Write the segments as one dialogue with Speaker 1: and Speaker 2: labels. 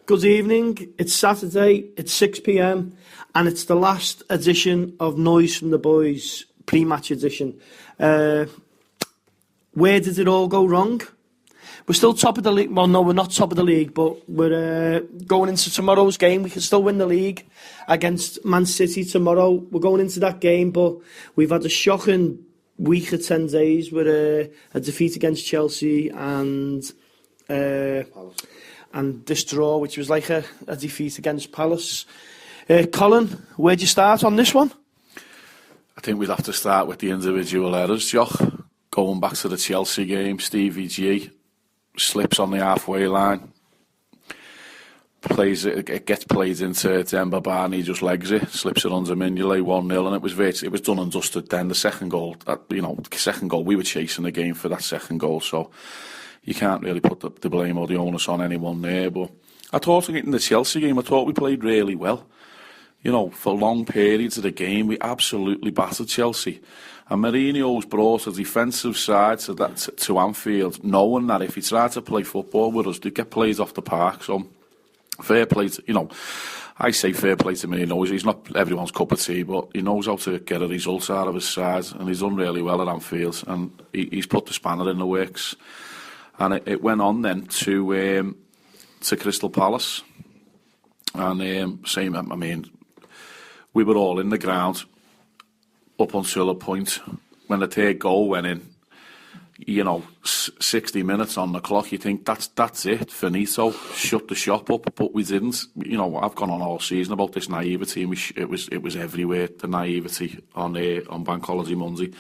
Speaker 1: Good evening. It's Saturday. It's 6 p.m. and it's the last edition of Noise from the Boys pre-match edition. Where did it all go wrong? We're still top of the league. Well, no, we're not top of the league, but we're going into tomorrow's game. We can still win the league against Man City tomorrow. We're going into that game, but we've had a shocking week of 10 days with a defeat against Chelsea and this draw, which was like a defeat against Palace. Colin, where'd you start on this one?
Speaker 2: I think we'd have to start with the individual errors, Jock. Going back to the Chelsea game, Stevie G slips on the halfway line. It gets played into Demba Ba and he just legs it, slips it under Mignolet 1-0, and it was done and dusted then. The second goal, we were chasing the game for that second goal, so you can't really put the blame or the onus on anyone there. But I thought in the Chelsea game, I thought we played really well. For long periods of the game, we absolutely battered Chelsea. And Mourinho's brought a defensive side to Anfield, knowing that if he tried to play football with us, they'd get played off the park. So fair play to, I say fair play to Mourinho. He's not everyone's cup of tea, but he knows how to get a result out of his side, and he's done really well at Anfield, and he's put the spanner in the works. And it went on then to Crystal Palace. And we were all in the ground up until a point when the third goal went in. 60 minutes on the clock, you think that's it, finito, shut the shop up, but we didn't. I've gone on all season about this naivety, and it was everywhere, the naivety on Bank Holiday Monday.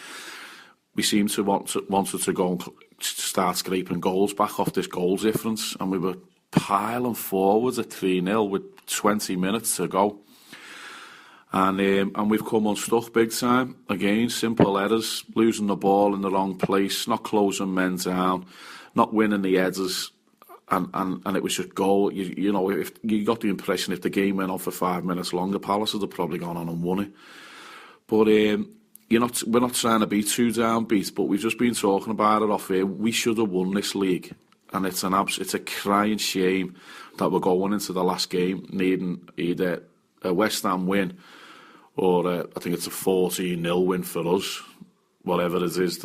Speaker 2: We seemed to wanted to go and start scraping goals back off this goal difference, and we were piling forwards at 3-0 with 20 minutes to go. And we've come unstuck big time. Again, simple errors, losing the ball in the wrong place, not closing men down, not winning the headers, and it was just goal. If you got the impression if the game went on for 5 minutes longer, Palace would have probably gone on and won it. But we're not trying to be too downbeat, but we've just been talking about it off here. We should have won this league, and it's a crying shame that we're going into the last game needing either a West Ham win or I think it's a 14-0 win for us, whatever it is,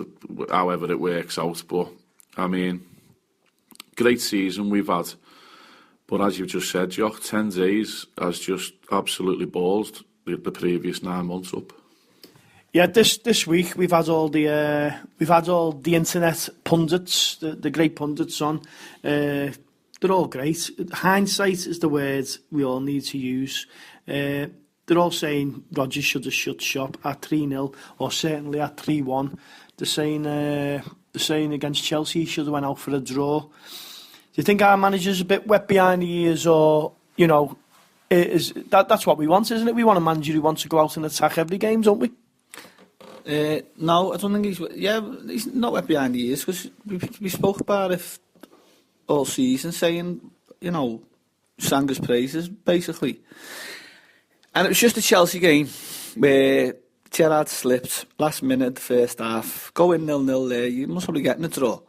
Speaker 2: however it works out. But, great season we've had. But as you've just said, Jock, 10 days has just absolutely ballsed the previous 9 months up.
Speaker 1: Yeah, this week we've had all the internet pundits, the great pundits on. They're all great. Hindsight is the word we all need to use. They're all saying Rodgers should have shut shop at 3-0 or certainly at 3-1. They're saying against Chelsea he should have went out for a draw. Do you think our manager's a bit wet behind the ears, or that's what we want, isn't it? We want a manager who wants to go out and attack every game, don't we?
Speaker 3: No, I don't think he's not wet behind the ears, because we spoke about it all season, saying, sang his praises, basically. And it was just a Chelsea game where Gerrard slipped last minute of the first half, going 0-0 there, you must probably getting a draw.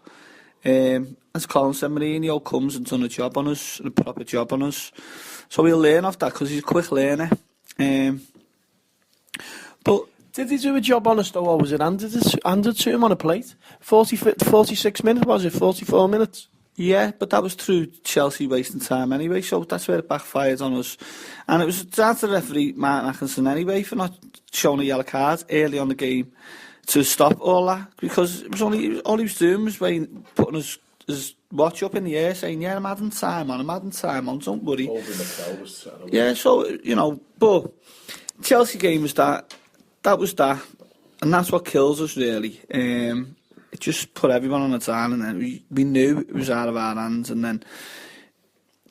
Speaker 3: As Colin said, Mourinho comes and done a job on us, a proper job on us. So we'll learn off that, because he's a quick learner. But
Speaker 1: did he do a job on us though, or was it handed to him on a plate? 46 minutes, was it? 44 minutes?
Speaker 3: Yeah, but that was through Chelsea wasting time anyway, so that's where it backfired on us. And it was down to the referee, Martin Atkinson, anyway, for not showing a yellow card early on the game to stop all that, because it was all he was doing was putting his watch up in the air, saying, yeah, I'm adding time on, don't worry. Yeah, so, but Chelsea game was that was that, and that's what kills us, really. It just put everyone on a down, and then we knew it was out of our hands. And then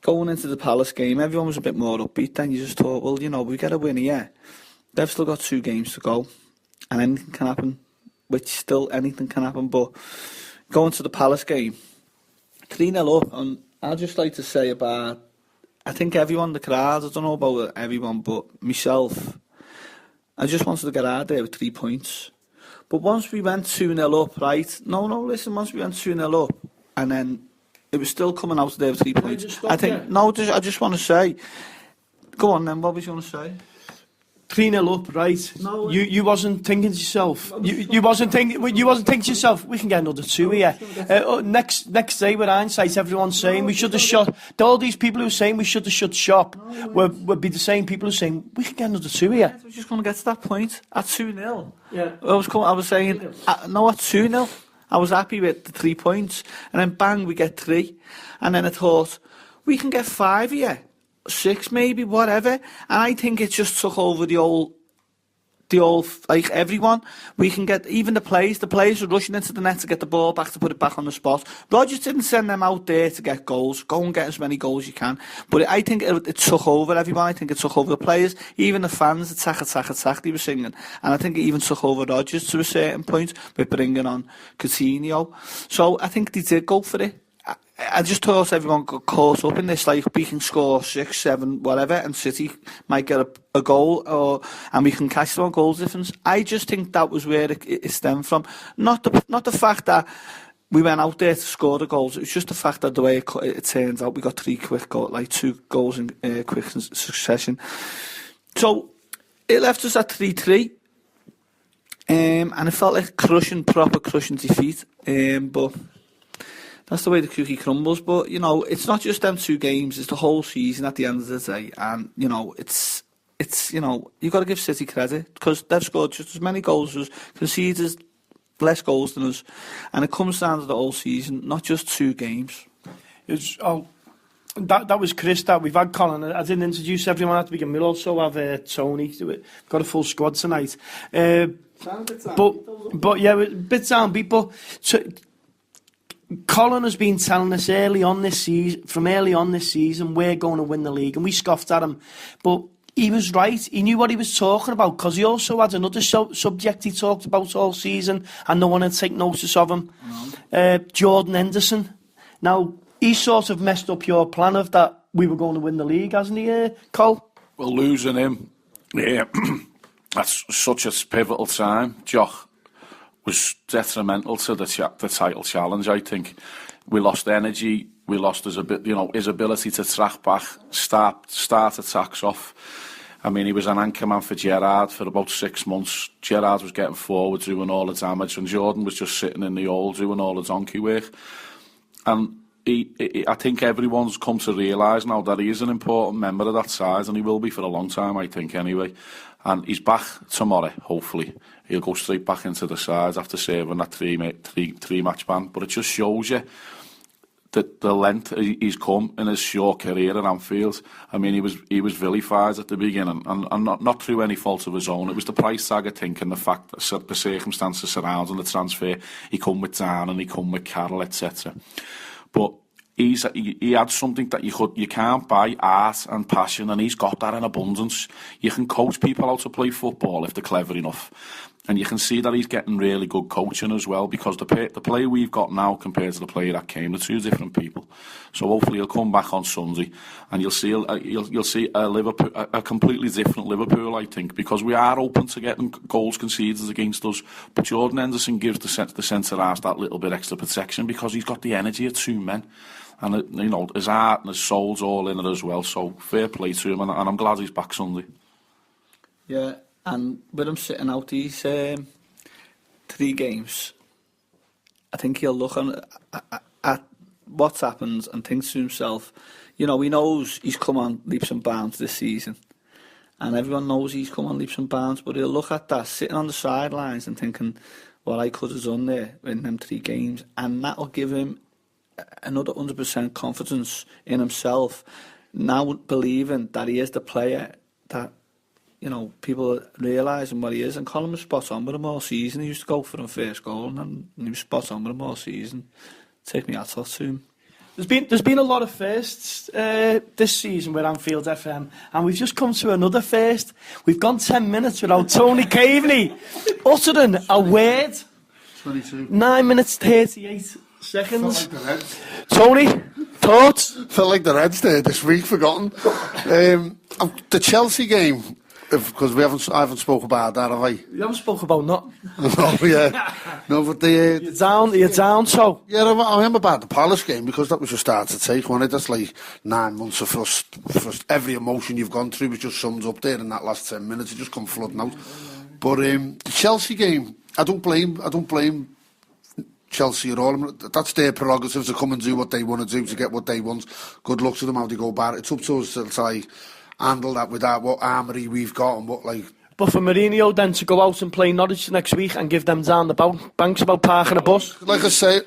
Speaker 3: going into the Palace game, everyone was a bit more upbeat. Then you just thought, well, we get a win here. They've still got 2 games to go, and anything can happen. Which still anything can happen. But going to the Palace game, 3-0 up, and I'd just like to say about, I think everyone, the crowd, I don't know about everyone, but myself, I just wanted to get out there with 3 points. But once we went 2-0 up, right? Once we went 2-0 up, and then it was still coming out of there with 3 points.
Speaker 1: just stop
Speaker 3: I think,
Speaker 1: there?
Speaker 3: no, I just want to say, go on then, what was you want to say?
Speaker 1: 3-0 up, right?
Speaker 3: No,
Speaker 1: you wasn't thinking to yourself. You wasn't thinking to yourself. We can get another 2 here. Next day, with hindsight, everyone's saying we should have shot. All these people who are saying we should have shut shop would be the same people who are saying we can get another 2 here.
Speaker 3: I was just going to get to that point at 2-0.
Speaker 1: Yeah.
Speaker 3: I was saying no, at 2-0. I was happy with the 3 points, and then bang, we get 3, and then I thought we can get 5 here. 6 maybe, whatever, and I think it just took over the old like everyone. We can get even the players were rushing into the net to get the ball back, to put it back on the spot. Rodgers didn't send them out there to get goals. Go and get as many goals you can, but I think it took over everyone. I think it took over the players, even the fans. Attack they were singing, and I think it even took over Rodgers to a certain point with bringing on Coutinho. So I think they did go for it. I just thought everyone got caught up in this, like we can score 6, 7, whatever, and City might get a goal, and we can catch them on goals difference. I just think that was where it stemmed from. Not the fact that we went out there to score the goals. It was just the fact that the way it turns out, we got 3 quick goals, like 2 goals in quick succession. So it left us at 3-3, and it felt like proper crushing defeat. But that's the way the cookie crumbles. But, it's not just them 2 games, it's the whole season at the end of the day. And, it's you've got to give City credit, because they've scored just as many goals as conceded, less goals than us. And it comes down to the whole season, not just 2 games.
Speaker 1: That was Chris, that we've had Colin. I didn't introduce everyone at the beginning. We'll also have Tony. We've got a full squad tonight. But yeah, a bit downbeat, but... Colin has been telling us early on this season, we're going to win the league, and we scoffed at him. But he was right. He knew what he was talking about, because he also had another subject he talked about all season, and no one had taken notice of him. Jordan Henderson. Now, he sort of messed up your plan of that we were going to win the league, hasn't he, Cole?
Speaker 2: Well, losing him, yeah, that's such a pivotal time, Jock. Was detrimental to the title challenge. I think we lost energy. We lost his ability to track back, start attacks off. I mean, he was an anchorman for Gerrard for about 6 months. Gerrard was getting forward, doing all the damage, and Jordan was just sitting in the hole doing all the donkey work. And I think everyone's come to realise now that he is an important member of that side, and he will be for a long time, I think, anyway. And he's back tomorrow, hopefully. He'll go straight back into the side after serving that three match ban. But it just shows you that the length he's come in his short career at Anfield. I mean, he was vilified at the beginning, and not through any fault of his own. It was the price tag, I think, and the fact that the circumstances surrounding the transfer. He come with Dan and he come with Carroll, etc. But he had something that you can't buy, art and passion, and he's got that in abundance. You can coach people how to play football if they're clever enough. And you can see that he's getting really good coaching as well, because the player we've got now compared to the player that came, they're 2 different people. So hopefully he'll come back on Sunday, and you'll see a completely different Liverpool, I think, because we are open to getting goals conceded against us. But Jordan Henderson gives the centre half that little bit extra protection, because he's got the energy of 2 men. And, his heart and his soul's all in it as well. So fair play to him, and I'm glad he's back Sunday.
Speaker 3: Yeah, and with him sitting out these 3 games, I think he'll look at what's happened and think to himself, he knows he's come on leaps and bounds this season. And everyone knows he's come on leaps and bounds, but he'll look at that, sitting on the sidelines and thinking, what I could have done there in them 3 games. And that'll give him another 100% confidence in himself, now believing that he is the player that people realising what he is. And Colin was spot on with him all season. He used to go for him first goal, and he was spot on with him all season. Take me out to him.
Speaker 1: There's been a lot of firsts this season with Anfield FM, and we've just come to another first. We've gone 10 minutes without Tony Caveney uttering a word.
Speaker 4: 22.
Speaker 1: 9 minutes 38 seconds.
Speaker 4: Felt like the Reds.
Speaker 1: Tony, thoughts?
Speaker 4: Felt like the Reds there this week, forgotten. The Chelsea game, because I haven't spoken about that, have I?
Speaker 1: You haven't spoken about nothing.
Speaker 4: Oh, yeah. No, but the...
Speaker 1: You're down, so...
Speaker 4: Yeah, I remember about the Palace game, because that was your start to take, wasn't it? That's like 9 months of every emotion you've gone through was just summed up there in that last 10 minutes. It just come flooding out. But the Chelsea game, I don't blame Chelsea at all. I mean, that's their prerogative to come and do what they want to do to get what they want. Good luck to them how they go about it. It's up to us to like handle that with what armoury we've got and what like.
Speaker 1: But for Mourinho then to go out and play Norwich next week and give them down the banks about parking a bus.
Speaker 4: Like I say,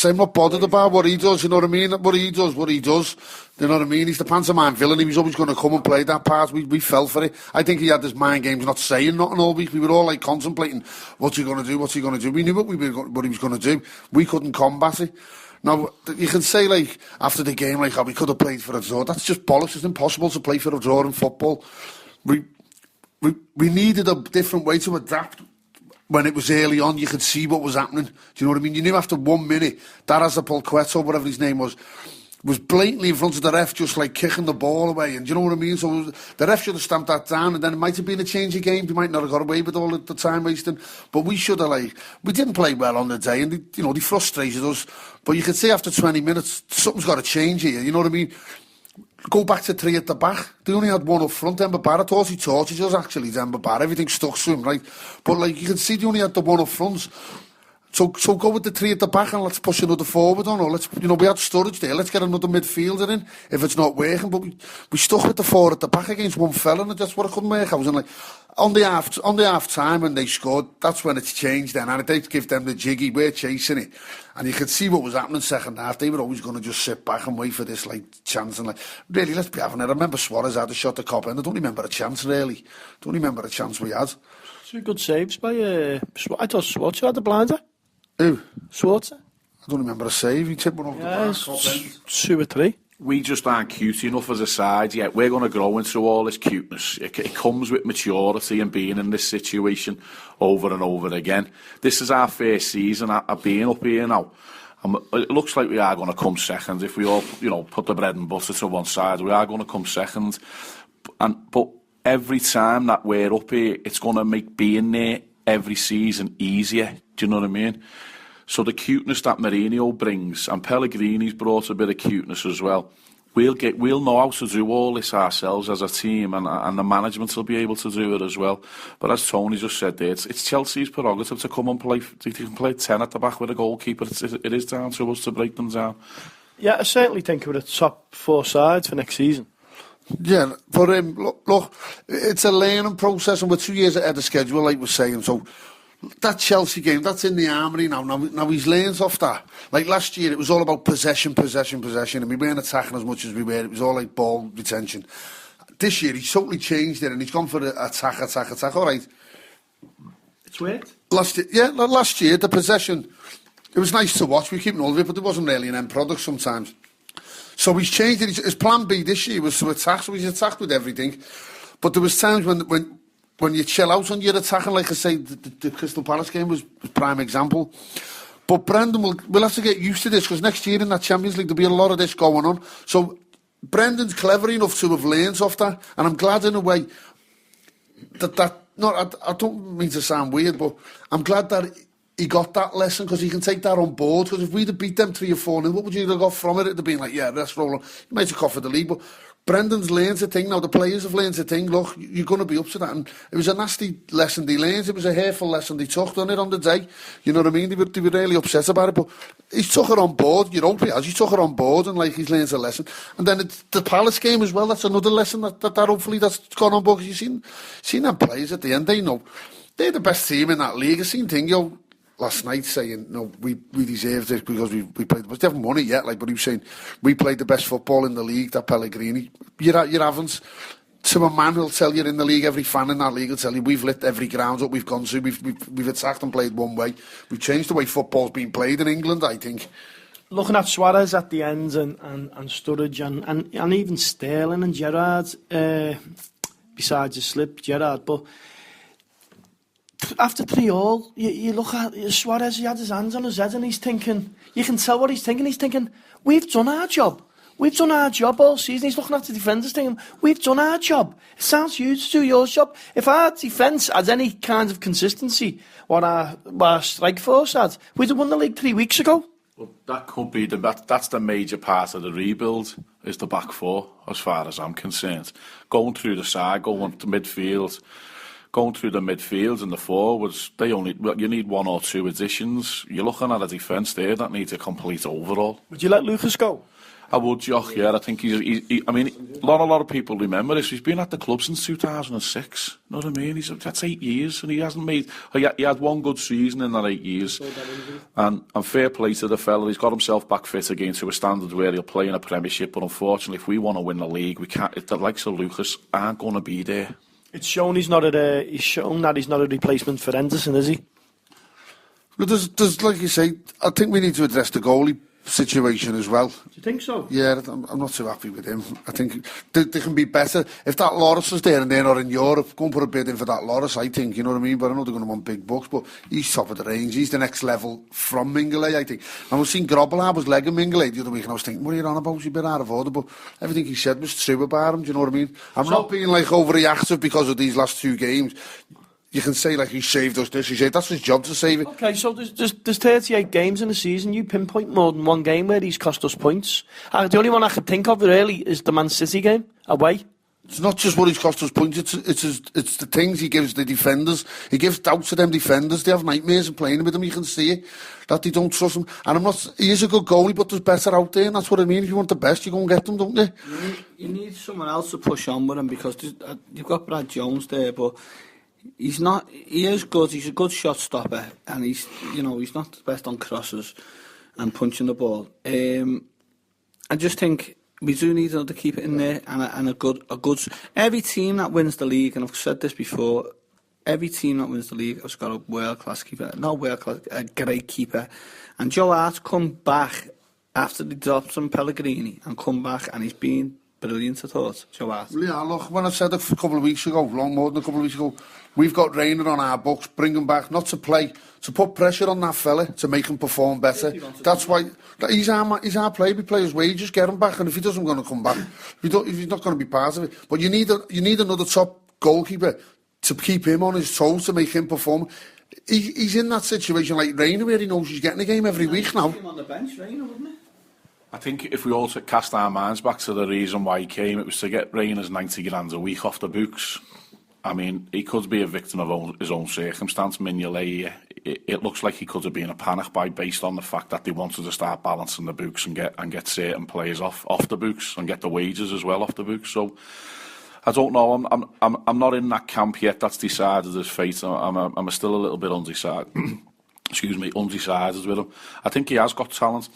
Speaker 4: I'm not bothered about what he does. You know what I mean? What he does. You know what I mean? He's the pantomime villain. He was always going to come and play that part. We fell for it. I think he had this mind games, not saying nothing all week. We were all like contemplating, what's he going to do? We knew what he was going to do. We couldn't combat it. Now, you can say, like, after the game, like, we could have played for a draw. That's just bollocks. It's impossible to play for a draw in football. We needed a different way to adapt. When it was early on, you could see what was happening. Do you know what I mean? You knew after 1 minute, that Azapilcueta, whatever his name was blatantly in front of the ref, just like kicking the ball away. And do you know what I mean? So the ref should have stamped that down, and then it might have been a change of game. We might not have got away with all the time wasting. But we should have, we didn't play well on the day, and they frustrated us. But you could see after 20 minutes, something's got to change here. You know what I mean? Go back to 3 at the back. They only had 1 up front. Demba Ba, I thought he tortured us actually. Demba Ba, everything stuck to him, right? But you can see they only had the 1 up front. So go with the 3 at the back and let's push another forward on. Or we had storage there. Let's get another midfielder in if it's not working. But we stuck with the 4 at the back against one fella, and that's what I couldn't make. I was on the half time when they scored. That's when it's changed then, and it did give them the jiggy. We're chasing it, and you could see what was happening second half. They were always going to just sit back and wait for this chance and really let's be having it. I remember Suarez had a shot at Cop, and I don't remember a chance really. Don't remember a chance we had.
Speaker 1: 2 good saves by I thought Schwarzer had the blinder.
Speaker 4: Who?
Speaker 1: Schwarzer.
Speaker 4: I don't remember a save. He tipped one over the bar.
Speaker 1: 2 or 3.
Speaker 2: We just aren't cute enough as a side yet. We're going to grow into all this cuteness. It comes with maturity and being in this situation over and over again. This is our first season of being up here now. It looks like we are going to come second. If we all, put the bread and butter to one side, we are going to come second. But every time that we're up here, it's going to make being there every season easier. Do you know what I mean? So the cuteness that Mourinho brings, and Pellegrini's brought a bit of cuteness as well. We'll know how to do all this ourselves as a team, and the management will be able to do it as well. But as Tony just said there, it's Chelsea's prerogative to come and play. They can play 10 at the back with a goalkeeper. It is down to us to break them down.
Speaker 1: Yeah, I certainly think we're the top 4 sides for next season.
Speaker 4: Yeah, but look, it's a learning process, and we're 2 years ahead of schedule, like we're saying. So that Chelsea game, that's in the armoury now. Now he's learned off that. Like last year, it was all about possession, and we weren't attacking as much as we were. It was all like ball retention. This year, he's totally changed it, and he's gone for attack. All right.
Speaker 1: It's worked.
Speaker 4: Last year, the possession, it was nice to watch. We keep all of it, but there wasn't really an end product sometimes. So he's changed it. His plan B this year was to attack, so he's attacked with everything. But there was times when you chill out on your attacking, like I say, the Crystal Palace game was a prime example. But Brendan will have to get used to this, because next year in that Champions League there'll be a lot of this going on. So Brendan's clever enough to have learned off that, and I'm glad in a way I don't mean to sound weird, but I'm glad that he got that lesson, because he can take that on board. Because if we'd have beat them 3 or 4-0, what would you have got from it? It'd have been like, yeah, let's roll on. You might have coughed the league, but Brendan's learned a thing now. The players have learned a thing. Look, you're going to be up to that. And it was a nasty lesson they learned. It was a hateful lesson they took on it on the day. You know what I mean? They were really upset about it. But he took it on board. You hope he has. He took it on board, and he's learned a lesson. And then the Palace game as well. That's another lesson that hopefully that's gone on board. Because you've seen them players at the end. They know they're the best team in that league. I've seen thing, last night saying, no, we deserved it because we played the best. They haven't won it yet, but he was saying, we played the best football in the league, that Pellegrini. You haven't. To a man who'll tell you in the league, every fan in that league will tell you, we've lit every ground up we've gone to, we've attacked and played one way. We've changed the way football's been played in England, I think.
Speaker 1: Looking at Suarez at the end and Sturridge and even Sterling and Gerrard, besides the slip, Gerrard, but after 3-3, you look at Suarez, he had his hands on his head and he's thinking, you can tell what he's thinking. He's thinking, we've done our job. we've done our job all season. He's looking at the defenders thinking, we've done our job. It sounds you to do your job. If our defence had any kind of consistency, what our strike force had, we'd have won the league 3 weeks ago.
Speaker 2: Well, that could be that's the major part of the rebuild, is the back four, as far as I'm concerned. Going through the side, going to midfield, going through the midfield and the forwards, you need 1 or 2 additions. You're looking at a defence there that needs a complete overhaul.
Speaker 1: Would you let Lucas go?
Speaker 2: I would, Jock, yeah. I think I mean, a lot of people remember this. He's been at the club since 2006. You know what I mean? That's 8 years, and he hasn't made... He had 1 good season in that 8 years. And fair play to the fella. He's got himself back fit again to a standard where he'll play in a Premiership. But unfortunately, if we want to win the league, we can't. The likes of Lucas aren't going to be there. It's shown
Speaker 1: he's shown that he's not a replacement for Henderson, is he?
Speaker 4: But there's like you say, I think we need to address the goalie situation as well.
Speaker 1: Do you think so?
Speaker 4: Yeah, I'm not so happy with him. I think they can be better. If that Loris is there and they're not in Europe, go and put a bid in for that Loris, I think, you know what I mean? But I know they're going to want big bucks, but he's top of the range. He's the next level from Mingele, I think. And we've seen Grobbelaar was legging Mingele the other week, and I was thinking, what are you on about? He's a bit out of order, but everything he said was true about him, do you know what I mean? I'm not being like overreactive because of these last 2 games. You can say, like, he saved us this, he saved... That's his job to save it.
Speaker 1: OK, so there's 38 games in a season. You pinpoint more than 1 game where he's cost us points. The only one I can think of, really, is the Man City game, away.
Speaker 4: It's not just what he's cost us points, it's the things he gives the defenders. He gives doubts to them defenders. They have nightmares of playing with him, you can see it. That they don't trust him. And he is a good goalie, but there's better out there, and that's what I mean. If you want the best, you go and get them, don't you?
Speaker 3: You need someone else to push on with him, because you've got Brad Jones there, but... He's not. He is good. He's a good shot stopper, and he's not the best on crosses and punching the ball. I just think we do need another keeper in there, and a good. Every team that wins the league, and I've said this before, every team that wins the league has got a world class keeper, not world class, a great keeper. And Joe Hart come back after they dropped some Pellegrini and come back, and he's been brilliant, I thought, Joe Hart.
Speaker 4: Yeah, look, when I said it a couple of weeks ago, long more than a couple of weeks ago, we've got Reina on our books, bring him back, not to play, to put pressure on that fella, to make him perform better. That's why, he's our player, we play his wages, get him back, and if he doesn't going to come back, if he's not going to be part of it. But you need another top goalkeeper to keep him on his toes, to make him perform. He's in that situation like Reina, where he knows he's getting a game every week now.
Speaker 3: Him on the bench, Reina, wouldn't it?
Speaker 2: I think if we all cast our minds back to the reason why he came, it was to get Reina's 90 grand a week off the books. I mean, he could be a victim of his own circumstance. Mignolet, it looks like he could have been a panic buy based on the fact that they wanted to start balancing the books and get certain players off the books and get the wages as well off the books. So I don't know. I'm not in that camp yet. That's decided his fate. I'm still a little bit undecided. Undecided with him. I think he has got talent.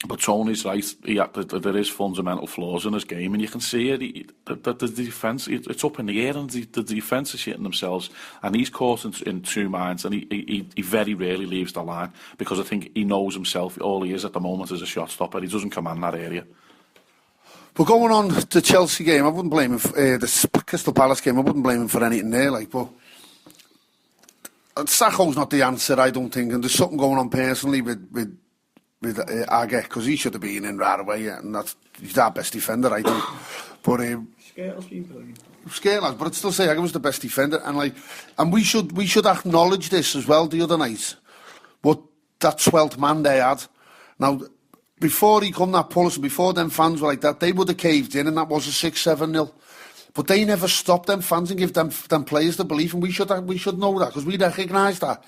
Speaker 2: But Tony's right, there is fundamental flaws in his game, and you can see it. The defence, it's up in the air, and the defence is shitting themselves, and he's caught in 2 minds, and he very rarely leaves the line, because I think he knows himself, all he is at the moment is a shot stopper. He doesn't command that area.
Speaker 4: But going on the Chelsea game, I wouldn't blame him, the Crystal Palace game, I wouldn't blame him for anything there, but Sakho's not the answer, I don't think, and there's something going on personally with Agge, because he should have been in right away, and he's our best defender, I think. But Scarlett, but I'd still say Agge was the best defender, and we should acknowledge this as well the other night. But that 12th man they had, now before he come that pull us, before them fans were like that, they would have caved in, and that was a 6-7-0. But they never stopped them fans and give them players the belief, and we should know that, because we recognise that.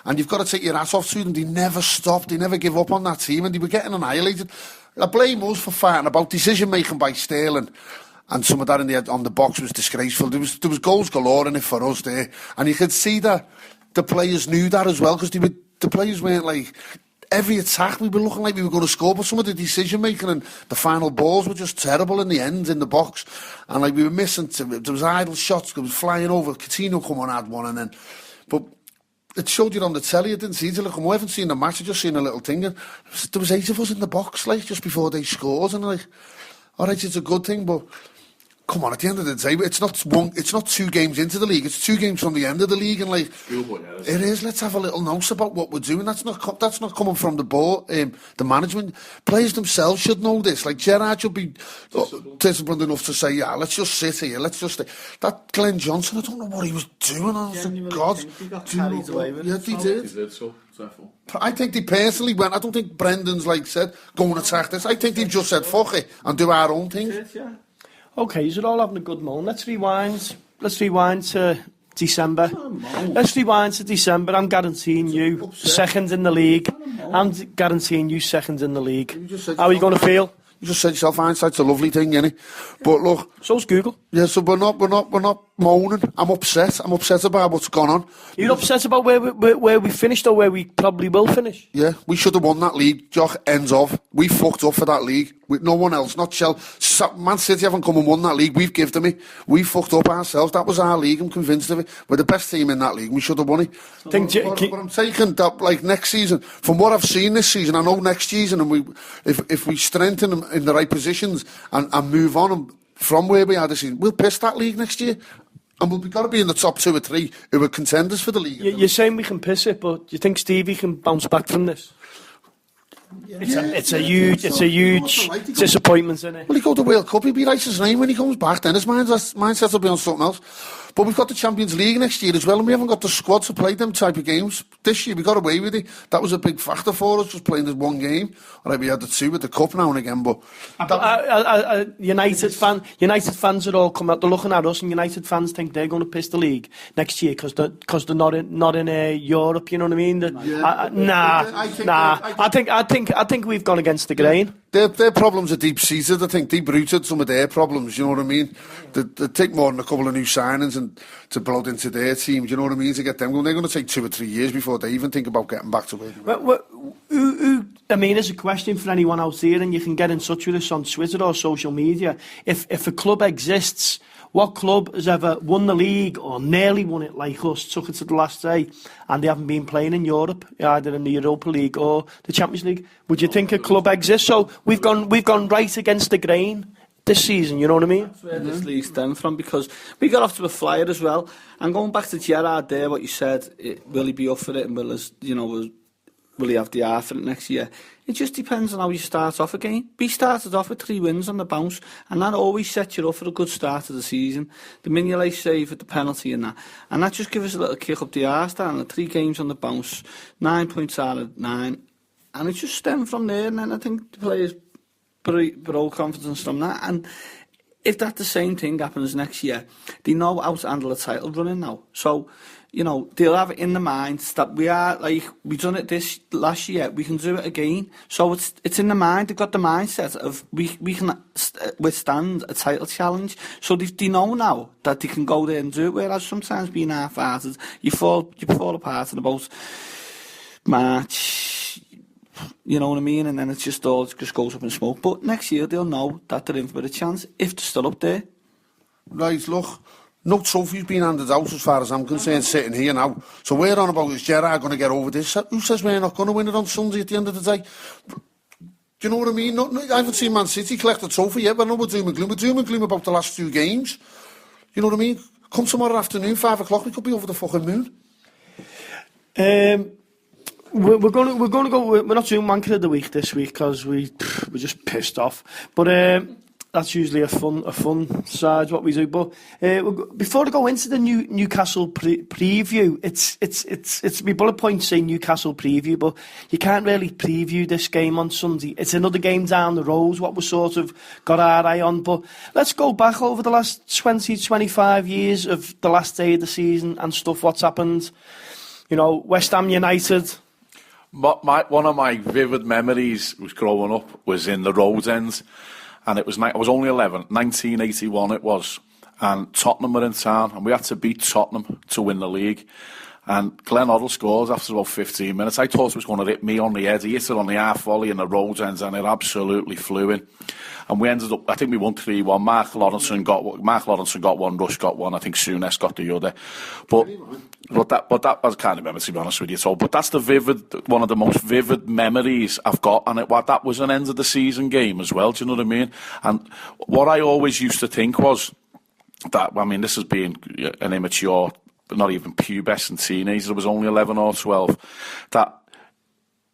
Speaker 4: And you've got to take your ass off to them. They never stopped. They never give up on that team, and they were getting annihilated. I blame us for fighting about decision making by Sterling, and some of that on the box was disgraceful. There was goals galore in it for us there, and you could see that the players knew that as well, because the players weren't like. Every attack we were looking like we were going to score, but some of the decision making and the final balls were just terrible in the end in the box, and we were missing. There was idle shots. There was flying over. Coutinho come on, had one, and then, but it showed you on the telly. I didn't see it. I haven't seen the match. I just seen a little thing. And there was 8 of us in the box, just before they scored, and all right, it's a good thing, but come on, at the end of the day, it's not 2 games into the league, it's 2 games from the end of the league, and like, it is, let's have a little notice about what we're doing. That's not coming from the board, the management. Players themselves should know this. Like, Gerrard should be disciplined enough to say, yeah, let's just sit here, let's just stay. That Glenn Johnson, I don't know what he was doing, God.
Speaker 3: He got carried away with it.
Speaker 4: Yeah, he did.
Speaker 2: He did, so careful.
Speaker 4: I think they personally went, I don't think Brendan's like said, go and attack this. I think they've just said, fuck it, and do our own thing.
Speaker 3: Yeah.
Speaker 1: Okay, you're all having a good moan. Let's rewind to December. Let's rewind to December. I'm guaranteeing you second in the league. I'm guaranteeing you second in the league. How are you going to feel?
Speaker 4: You just said yourself, hindsight's a lovely thing, innit? But look,
Speaker 1: So's Google.
Speaker 4: yeah, so we're not moaning. I'm upset about what's gone on.
Speaker 1: You're upset about where we finished or where we probably will finish?
Speaker 4: Yeah, we should have won that league. Jock, ends of. We fucked up for that league. With no one else, not Chelsea. Man City haven't come and won that league. We've given them it. We fucked up ourselves. That was our league, I'm convinced of it. We're the best team in that league. We should have won it. But I'm taking that, like, next season, from what I've seen this season, I know next season, and if we strengthen them in the right positions and move on from where we are this season, we'll piss that league next year. And we've got to be in the top 2 or 3 who are contenders for the league.
Speaker 1: You're saying we can piss it, but do you think Stevie can bounce back from this? It's a huge disappointment, isn't it?
Speaker 4: Well, he go to the World Cup, he'll be right as rain when he comes back, then his mindset will be on something else. But we've got the Champions League next year as well, and we haven't got the squad to play them type of games. This year we got away with it. That was a big factor for us, just playing this one game. Alright, we had the 2 with the Cup now and again, but...
Speaker 1: United fans are all coming out, they're looking at us, and United fans think they're going to piss the league next year because they're not in Europe, you know what I mean? I think we've gone against the grain.
Speaker 4: Their problems are deep-seated. I think deep-rooted some of their problems, you know what I mean? They take more than a couple of new signings and to blood into their team, do you know what I mean, to get them going. They're going to take 2 or 3 years before they even think about getting back to where they were.
Speaker 1: I mean, there's a question for anyone out there, and you can get in touch with us on Twitter or social media. If a club exists, what club has ever won the league or nearly won it like us, took it to the last day, and they haven't been playing in Europe, either in the Europa League or the Champions League? Would you think a club exists? So we've gone right against the grain this season, you know what I mean?
Speaker 3: That's where this league stemmed from, because we got off to a flyer as well. And going back to Gerrard there, what you said, will he be up for it, and will he have the eye for it next year? It just depends on how you start off again. We started off with 3 wins on the bounce, and that always sets you up for a good start of the season. The Mignolet save with the penalty and that just gives us a little kick up the arse down. The 3 games on the bounce, 9 points out of 9, and it just stemmed from there. And then I think the players broke confidence from that. And if that the same thing happens next year, they know how to handle a title running now. So, they'll have it in the mind that we are, like, we've done it this last year, we can do it again. So it's in the mind, they've got the mindset of we can withstand a title challenge. So they know now that they can go there and do it, whereas sometimes being half-hearted, you fall apart in about March, you know what I mean, and then it just goes up in smoke. But next year they'll know that they're in for a chance, if they're still up there.
Speaker 4: Right, look, no trophies being handed out as far as I'm concerned, sitting here now. So we're on about, is Gerrard going to get over this? Who says we're not going to win it on Sunday at the end of the day? Do you know what I mean? I haven't seen Man City collect a trophy yet, but I know we're doom and gloom. We're doom and gloom about the last 2 games. You know what I mean? Come tomorrow afternoon, 5 o'clock, we could be over the fucking moon.
Speaker 1: We're going to go. We're not doing Wanker of the Week this week because we're just pissed off. But that's usually a fun side what we do. But before we go into the Newcastle preview, it's my bullet point saying Newcastle preview, but you can't really preview this game on Sunday. It's another game down the road, what we sort of got our eye on. But let's go back over the last 20-25 years of the last day of the season and stuff. What's happened? West Ham United.
Speaker 2: One of my vivid memories was growing up was in the Road End, and I was only 11, 1981 it was, and Tottenham were in town, and we had to beat Tottenham to win the league. And Glenn Hoddle scores after about 15 minutes. I thought it was going to hit me on the head. He hit it on the half volley in the road ends, and it absolutely flew in. And we ended up, I think we won 3-1. Mark Lawrenson got one, Rush got one. I think Souness got the other. But that I can't remember, to be honest with you at all. But that's one of the most vivid memories I've got. And that was an end of the season game as well. Do you know what I mean? And what I always used to think was that, I mean, this has been an immature, but not even pubescent teenager. It was only 11 or 12. That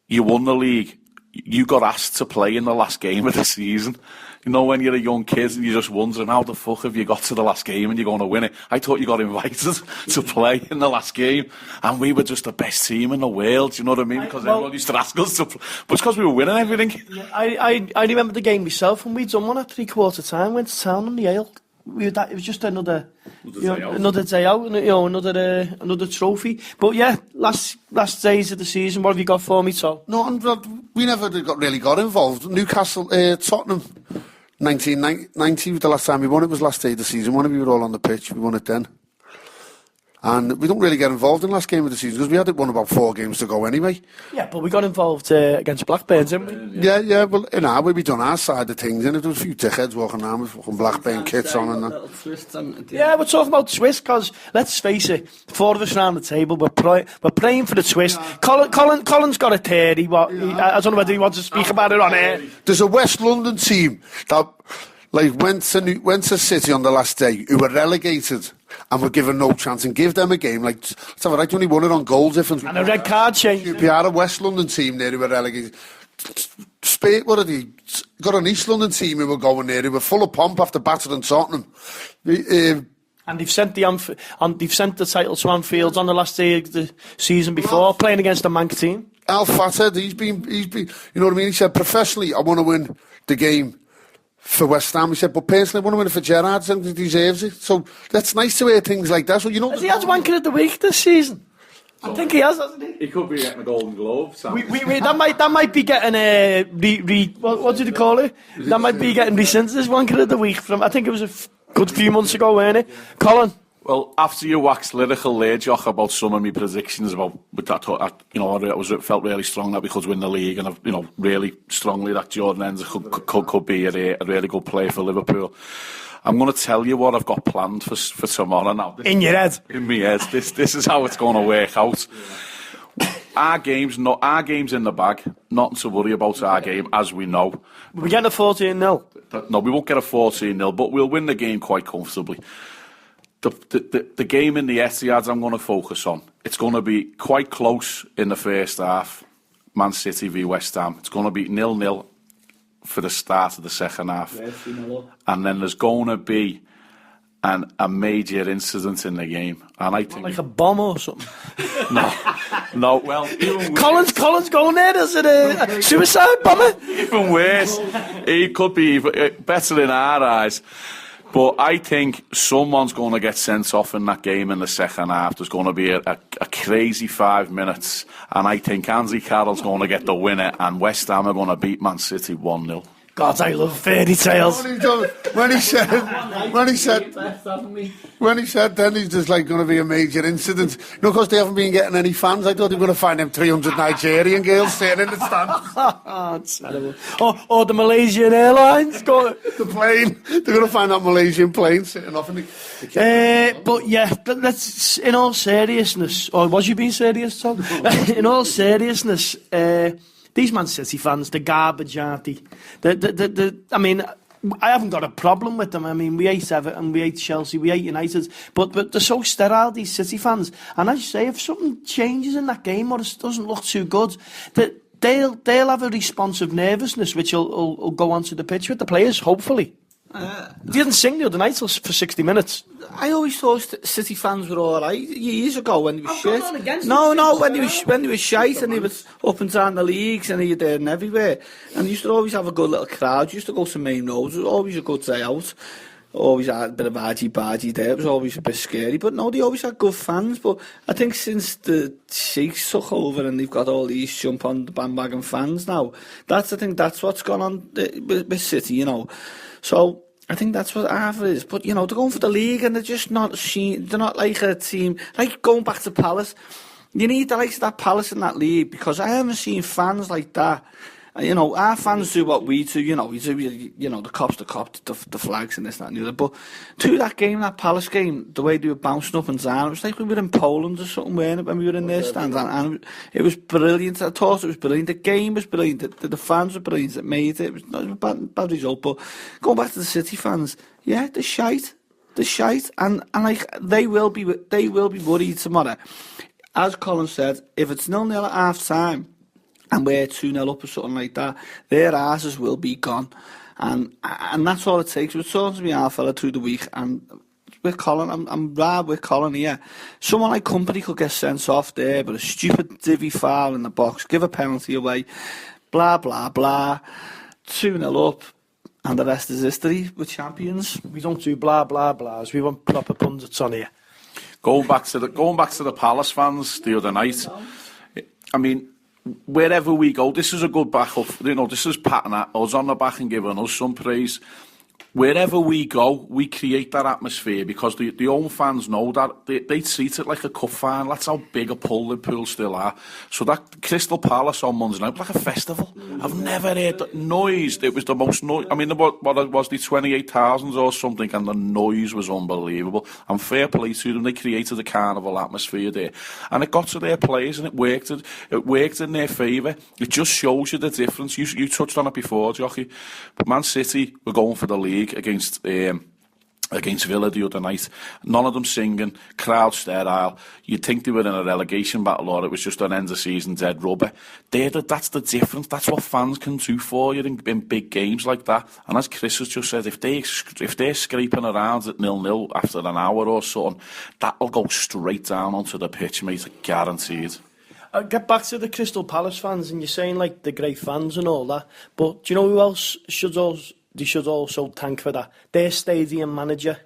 Speaker 2: you won the league. You got asked to play in the last game of the season. You know, when you're a young kid and you're just wondering how the fuck have you got to the last game and you're going to win it. I thought you got invited to play in the last game, and we were just the best team in the world. You know what I mean? Because everyone used to ask us to play. But it's because we were winning everything.
Speaker 1: Yeah, I remember the game myself, and we'd done one at 3/4 time. Went to town on the ale. It was just another day out, another trophy. But yeah, last days of the season. What have you got for me, Tom?
Speaker 4: No, we never really got involved. Newcastle, Tottenham, 1990 was the last time we won. It was last day of the season. When we were all on the pitch, we won it then. And we don't really get involved in the last game of the season because we had won about 4 games to go anyway.
Speaker 1: Yeah, but we got involved against Blackburn, didn't we?
Speaker 4: Yeah. Well, we done our side of things, and there was a few dickheads walking around with fucking Blackburn kits on and that.
Speaker 1: Yeah, we're talking about twist because let's face it, 4 of us around the table, we're praying for the twist. Yeah. Colin's got a theory. I don't know whether he wants to speak about it on air.
Speaker 4: There's a West London team that went to City on the last day who were relegated and were given no chance, and give them a game. Let's have it right, only won it on goal difference.
Speaker 1: And a red card change.
Speaker 4: We had a West London team there who were relegated. Got an East London team who were going there who were full of pomp after battering Tottenham.
Speaker 1: And they've sent the title to Anfield on the last day of the season before, playing against a Manc team.
Speaker 4: Al Fathead, he's been, you know what I mean? He said, professionally, I want to win the game for West Ham. He said, but personally, I want to win it for Gerrard. I think he deserves it. So that's nice to hear things like that. So
Speaker 1: has he had Wanker of the Week this season? I think he has, hasn't he?
Speaker 2: He could be getting a Golden Globe.
Speaker 1: That might be getting what did you call it? That might be getting rescinded as Wanker of the Week from. I think it was a good few months ago, weren't it? Colin.
Speaker 2: Well, after you waxed lyrical there, Jock, about some of my predictions about, I felt really strong that we could win the league, and really strongly that Jordan Henderson could be a really good player for Liverpool. I'm going to tell you what I've got planned for tomorrow now.
Speaker 1: In your head?
Speaker 2: In my head. This is how it's going to work out. Our game's in the bag. Nothing to worry about our game, as we know.
Speaker 1: We're getting a 14-0.
Speaker 2: No, we won't get a 14-0, but we'll win the game quite comfortably. The game in the Etihad I'm going to focus on. It's going to be quite close in the first half. Man City v West Ham. It's going to be 0-0 for the start of the second half. And then there's going to be a major incident in the game. And I think
Speaker 1: like a bomb or something.
Speaker 2: No. Well,
Speaker 1: Colin's going there. Is it a suicide bomber?
Speaker 2: Even worse. He could be better in our eyes. But I think someone's going to get sent off in that game in the second half. There's going to be a crazy 5 minutes. And I think Andy Carroll's going to get the winner. And West Ham are going to beat Man City 1-0.
Speaker 1: God, I love fairy tales.
Speaker 4: When he said then he's just like going to be a major incident. Because they haven't been getting any fans. I thought they were going to find them 300 Nigerian girls sitting in the stand.
Speaker 1: It's terrible. Or the Malaysian Airlines.
Speaker 4: The plane. They're going to find that Malaysian plane sitting off in the...
Speaker 1: But yeah, let's, in all seriousness, or was you being serious, Tom? In all seriousness, these Man City fans, the garbage, aren't they? I mean, I haven't got a problem with them. I mean, we hate Everton, we hate Chelsea, we hate United, but they're so sterile, these City fans. And as you say, if something changes in that game or it doesn't look too good, they'll have a responsive nervousness which will go onto the pitch with the players, hopefully. They didn't sing the other night for 60 minutes.
Speaker 3: I always thought City fans were all right years ago when they were shit. When they were shite and they was up and down the leagues and they were there and everywhere. And they used to always have a good little crowd. Used to go to main roads. It was always a good day out. Always had a bit of argy-bargy there. It was always a bit scary. But no, they always had good fans. But I think since the Sheikhs took over and they've got all these jump on the bandwagon fans now, I think that's what's gone on with City, So I think that's what Arthur is. But, they're going for the league and they're just not seen. They're not like a team. Like going back to Palace. You need the likes of that Palace in that league because I haven't seen fans like that. Our fans do what we do. We do, the cops, the flags and this, that and the other. But to that game, that Palace game, the way they were bouncing up and down, it was like we were in Poland or something, weren't it, when we were in their stands. And it was brilliant. I thought it was brilliant. The game was brilliant. The fans were brilliant. It made it. It was not a bad result. But going back to the City fans, yeah, they're shite. They're shite. And like, they will be worried tomorrow. As Colin said, if it's 0-0 at half-time and we're 2-0 up or something like that, their asses will be gone. And that's all it takes. We're talking to me our fella through the week, and with Colin, I'm rad with Colin here. Someone like Company could get sent off there, but a stupid divvy foul in the box, give a penalty away, blah, blah, blah, 2-0 up, and the rest is history. We're champions.
Speaker 1: We don't do blah, blah, blahs. We want proper pundits on here.
Speaker 2: Going back to the Palace fans the other night, I mean, wherever we go, this is a good backup. This is patting us on the back and giving us some praise. Wherever we go, we create that atmosphere because the home fans know that they treat it like a cup final. That's how big a pull Liverpool still are. So that Crystal Palace on Monday night was like a festival. I've never heard that noise. It was the most noise. I mean, what it was, the 28,000 or something, and the noise was unbelievable. And fair play to them. They created a carnival atmosphere there. And it got to their players and it worked in their favour. It just shows you the difference. You touched on it before, Jockey. But Man City were going for the league against Villa the other night. None of them singing, crowd sterile. You'd think they were in a relegation battle or it was just an end of season dead rubber. That's the difference. That's what fans can do for you in big games like that. And as Chris has just said, if they're scraping around at 0-0 after an hour or something, that'll go straight down onto the pitch, mate. Guaranteed.
Speaker 1: I'll get back to the Crystal Palace fans, and you're saying like the great fans and all that, but do you know who else they should also thank for that? Their stadium manager.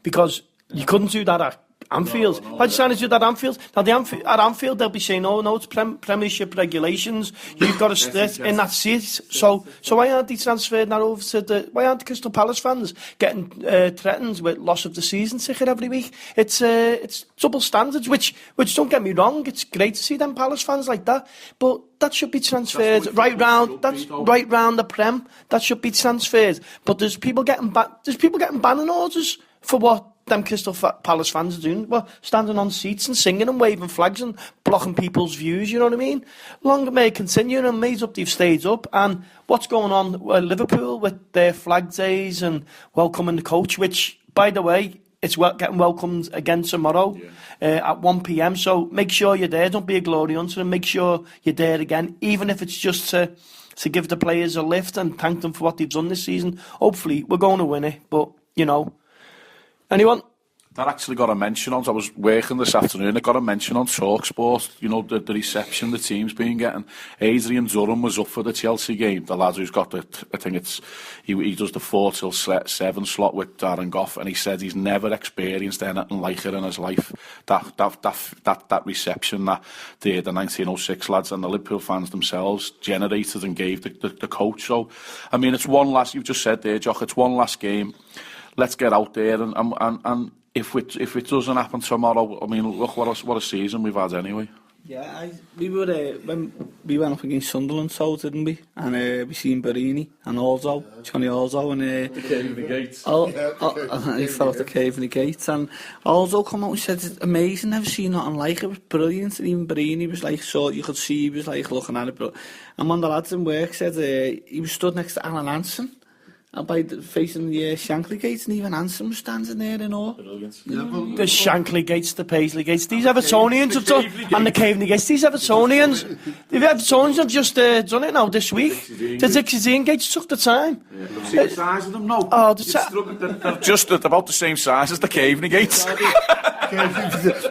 Speaker 1: Because you couldn't do that at Anfield. Why are you trying to do that at Anfield? Now, at Anfield, they'll be saying, oh, no, it's Premiership regulations. You've got to sit in that seat. So why aren't they transferring that over to why aren't the Crystal Palace fans getting threatened with loss of the season ticket every week? It's double standards, which don't get me wrong, it's great to see them Palace fans like that, but that should be transferred right round the Prem. That should be transferred. But there's people getting banning orders for what them Crystal Palace fans are doing. Well, standing on seats and singing and waving flags and blocking people's views, you know what I mean? Longer may continue, and made up they've stayed up. And what's going on with Liverpool with their flag days and welcoming the coach, which, by the way, it's getting welcomed again tomorrow at 1 p.m. So make sure you're there. Don't be a glory hunter, and make sure you're there again, even if it's just to give the players a lift and thank them for what they've done this season. Hopefully, we're going to win it, but, anyone?
Speaker 2: That actually got a mention on. I was working this afternoon. It got a mention on TalkSport. The reception the team's been getting. Adrian Durham was up for the Chelsea game. The lad who's got he does the 4 till 7 slot with Darren Goff, and he said he's never experienced anything like it in his life. That reception that the 1906 lads and the Liverpool fans themselves generated and gave the coach. So, I mean, it's one last. You've just said there, Jock. It's one last game. Let's get out there and if it doesn't happen tomorrow, I mean, look what a season we've had anyway.
Speaker 3: Yeah, we were when we went up against Sunderland, so didn't we? And we seen Barini and Johnny Orzo, and
Speaker 2: the cave in the gates.
Speaker 3: He fell off the cave in the gates, and Orzo come out and said, "It's amazing, never seen nothing like it. It was brilliant." And even Barini was like, so you could see he was like looking at it. And one of the lads in work said he was stood next to Alan Hansen. And facing the Shankly Gates, and even Hansen was standing there in awe.
Speaker 2: Brilliant.
Speaker 1: The Shankly Gates, the Paisley Gates, these Evertonians have done, and the Caveney Gates, these Evertonians have just done it now this week. The Dixie Dean Gates took the time.
Speaker 2: See the size of them? No. They're just about the same size as the Caveney Gates.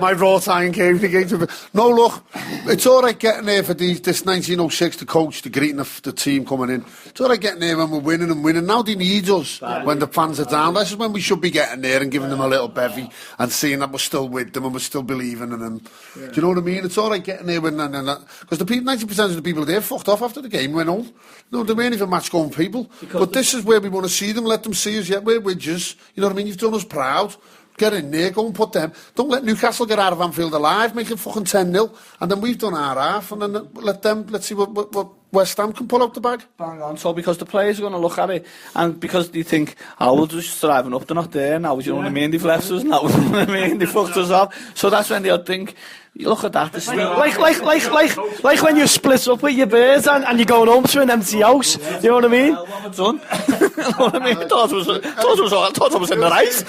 Speaker 4: My raw time Caveney Gates. No, look, it's all right getting there for this 1906, the coach, the greeting of the team coming in. It's all right getting there when we're winning. Now nobody needs us when the fans are down. This is when we should be getting there and giving them a little bevy and seeing that we're still with them and we're still believing in them. Do you know what I mean? It's all right getting there because the 90% of the people there fucked off after the game went home. No, they weren't even match-going people. But this is where we want to see them. Let them see us. Yeah, we're widgets. You know what I mean? You've done us proud. Get in there, go and put them. Don't let Newcastle get out of Anfield alive, make it fucking 10-0, and then we've done our half, and then let's see what West Ham can pull out the bag.
Speaker 3: Bang on. So because the players are going to look at it, and because they think, oh, we're just driving up, they're not there now, you know what I mean? They've left us now, you know what I mean? They fucked us off. So that's when they'll think, you look at that. This
Speaker 1: Like when you split up with your birds and you're going home to an empty house. You know what I mean?
Speaker 3: Well, what have I done? You know what I mean? I thought I was in the right.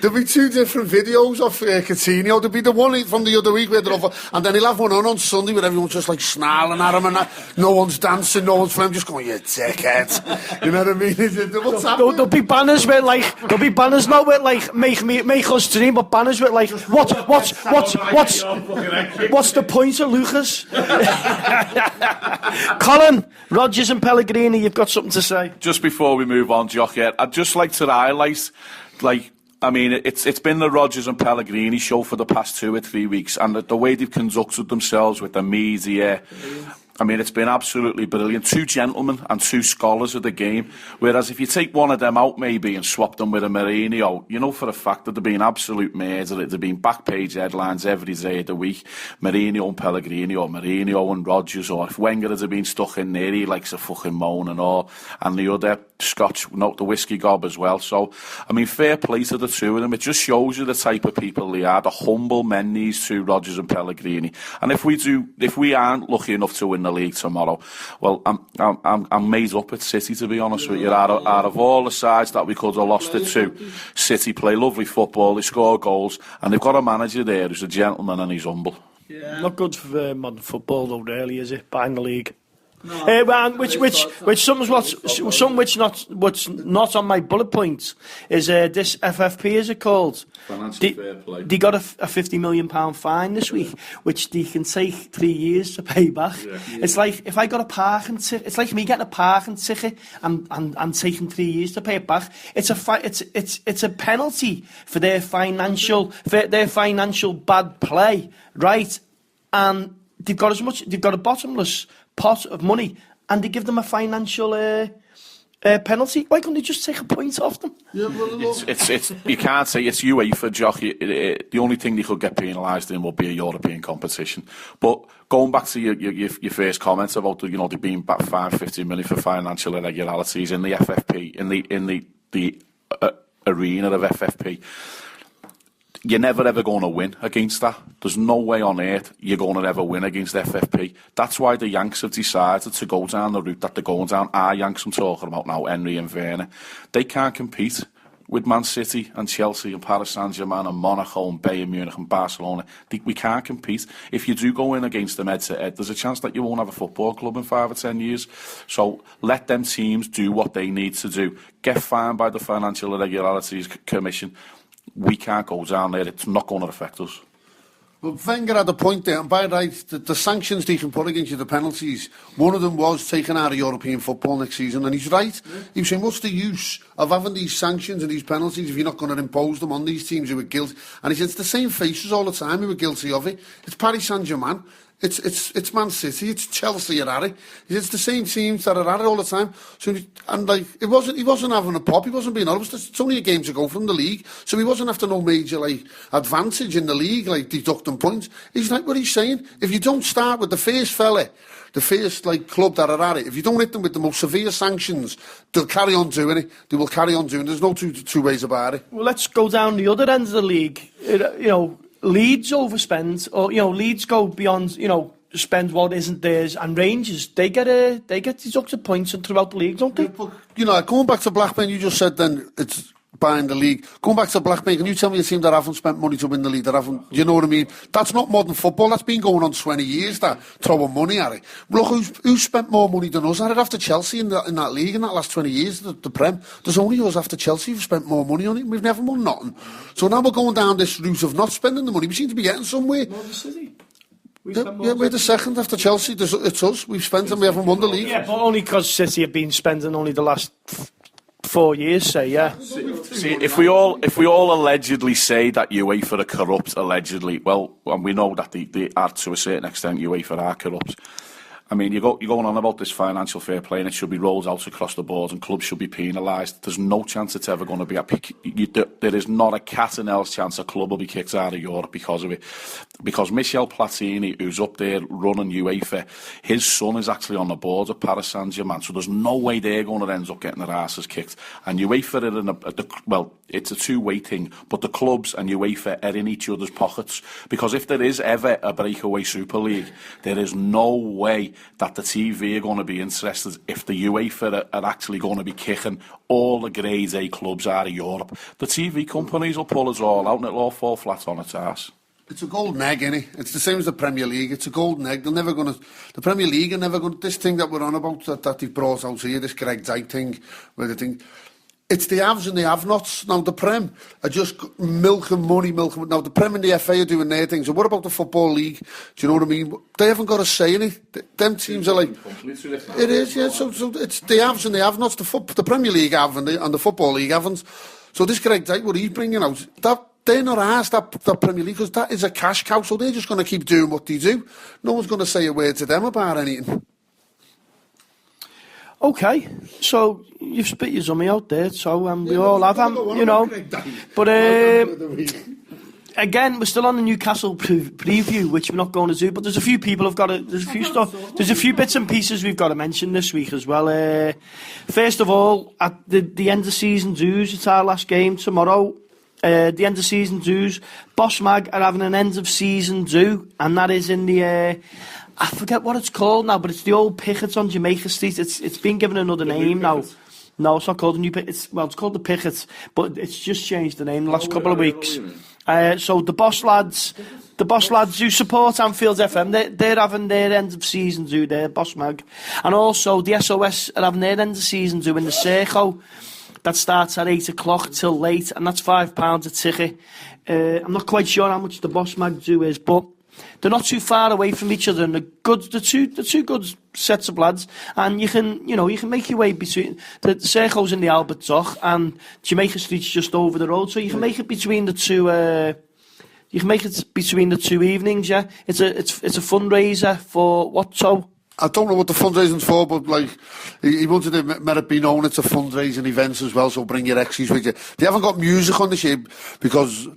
Speaker 4: There'll be two different videos of Coutinho. There'll be the one from the other week where they're over, and then he'll have one on Sunday where everyone's just like snarling at him and that. No one's dancing, no one's just going, you dickhead. You know what I mean? What's happening?
Speaker 1: There'll be banners with not with like make us dream, but banners with like what's the point of Lucas? Colin, Rodgers and Pellegrini, you've got something to say.
Speaker 2: Just before we move on, Jock, I'd just like to highlight, it's been the Rodgers and Pellegrini show for the past 2 or 3 weeks, and the way they've conducted themselves with the media. I mean, it's been absolutely brilliant. 2 gentlemen and 2 scholars of the game. Whereas if you take one of them out maybe and swap them with a Mourinho, you know for a fact that they've been absolute murder. They've been back page headlines every day of the week. Mourinho and Pellegrini, or Mourinho and Rodgers, or if Wenger had been stuck in there, he likes a fucking moan and all. And the other Scotch, the whiskey gob as well. So, I mean, fair play to the 2 of them. It just shows you the type of people they are, the humble men, these 2, Rodgers and Pellegrini. And if we aren't lucky enough to win the league tomorrow, well, I'm made up at City, to be honest with you. Out of all the sides that we could have lost it to, City play lovely football, they score goals, and they've got a manager there who's a gentleman and he's humble.
Speaker 1: Yeah. Not good for modern football though, really, is it? Buying the league. No, what's not on my bullet points is this FFP, is it called?
Speaker 2: Financial fair play.
Speaker 1: They got a £50 million fine this week, which they can take 3 years to pay back. Yeah. It's like if I got a parking ticket. It's like me getting a parking ticket and taking 3 years to pay it back. It's a penalty for their financial bad play, right? And they've got a bottomless pot of money, and they give them a financial penalty. Why couldn't they just take a point off them?
Speaker 2: Yeah, it's you can't say it's UEFA, Jock. The only thing they could get penalised in would be a European competition. But going back to your first comments about they being back 550 million for financial irregularities in the FFP, in the arena of FFP. You're never ever going to win against that. There's no way on earth you're going to ever win against FFP. That's why the Yanks have decided to go down the route that they're going down. Our Yanks I'm talking about now, Henry and Werner. They can't compete with Man City and Chelsea and Paris Saint-Germain and Monaco and Bayern Munich and Barcelona. We can't compete. If you do go in against them head-to-head, there's a chance that you won't have a football club in 5 or 10 years. So let them teams do what they need to do. Get fined by the Financial Irregularities Commission. We can't go down there. It's not going to affect us.
Speaker 4: Well, Wenger had a point there, and by right, the sanctions they can put against you, the penalties, one of them was taken out of European football next season, and he's right. Yeah. He was saying, what's the use of having these sanctions and these penalties if you're not going to impose them on these teams who are guilty? And he said, it's the same faces all the time who are guilty of it. It's Paris Saint-Germain. It's Man City, it's Chelsea at it. It's the same teams that are at it all the time. So, and like, he wasn't having a pop, he wasn't being honest. It's only a game to go from the league. So he wasn't after no major, advantage in the league, deducting points. He's like, what he's saying, if you don't start with the first fella, the first, club that are at it, if you don't hit them with the most severe sanctions, they'll carry on doing it. They will carry on doing it. There's no two ways about it.
Speaker 1: Well, let's go down the other end of the league. Leeds overspend, or Leeds go beyond, spend what isn't theirs, and Rangers they get deducted points throughout the league, don't they?
Speaker 4: But, going back to Blackburn, you just said then it's buying the league. Going back to Blackburn, can you tell me a team that haven't spent money to win the league? That haven't, you know what I mean? That's not modern football. That's been going on 20 years. That throwing money at it. Look, who's spent more money than us at it after Chelsea in that league in that last 20 years? The Prem. There's only us after Chelsea who've spent more money on it. We've never won nothing. So now we're going down this route of not spending the money. We seem to be getting somewhere. Yeah, we're the second after Chelsea. It's us. We've spent and we haven't won the league.
Speaker 1: Yeah, but only because City have been spending only the last 4 years, say, yeah.
Speaker 2: See, if we all allegedly say that UEFA are corrupt, allegedly, well, and we know that they are to a certain extent, UEFA are corrupt. I mean, you're going on about this financial fair play and it should be rolled out across the board and clubs should be penalised. There's no chance it's ever going to be. There is not a cat and else chance a club will be kicked out of Europe because of it. Because Michel Platini, who's up there running UEFA, his son is actually on the board of Paris Saint-Germain, so there's no way they're going to end up getting their asses kicked. And UEFA are in it's a two-way thing, but the clubs and UEFA are in each other's pockets. Because if there is ever a breakaway Super League, there is no way that the TV are going to be interested if the UEFA are actually going to be kicking all the grade A clubs out of Europe. The TV companies will pull us all out and it'll all fall flat on its ass.
Speaker 4: It's a golden egg, innit? It's the same as the Premier League. It's a golden egg. The Premier League are never going to, this thing that we're on about, that they've brought out here, this Greg Dyke thing, where they think, it's the haves and the have-nots. Now, the Prem are just milking money. Now, the Prem and the FA are doing their things. So what about the Football League? Do you know what I mean? They haven't got a say in it. Them teams are like... It is, yeah. So it's the haves and the have-nots. The Premier League have and the Football League haven't. So this Greg Dyke, what he's bringing out, they're not asked that Premier League, because that is a cash cow, so they're just going to keep doing what they do. No one's going to say a word to them about anything.
Speaker 1: Okay, so you've spit your zummy out there, so we all have them, you know. But again, we're still on the Newcastle preview, which we're not going to do. But there's a few people have got to. There's a few bits and pieces we've got to mention this week as well. First of all, at the end of season dues, it's our last game tomorrow. The end of season dues, Boss Mag are having an end of season do, and that is in the. I forget what it's called now, but it's the old Pickett on Jamaica Street. It's been given another name now. No, it's not called the new Pickett. It's called the Pickett, but it's just changed the name the last couple of weeks. So the boss lads who support Anfield FM, they're having their end of season do there, Boss Mag, and also the SOS are having their end of season do in the Circo. That starts at 8 o'clock till late, and that's £5 a ticket. I'm not quite sure how much the Boss Mag do is, but they're not too far away from each other, and the two good sets of lads, and you can make your way between the Circo's in the Albert Dock, and Jamaica Street's just over the road, so you can make it between the two. You can make it between the two evenings. Yeah, it's a fundraiser for what so.
Speaker 4: I don't know what the fundraising's for, but like he wanted to let it be known it's a fundraising event as well, so bring your exes with you. They haven't got music on the ship because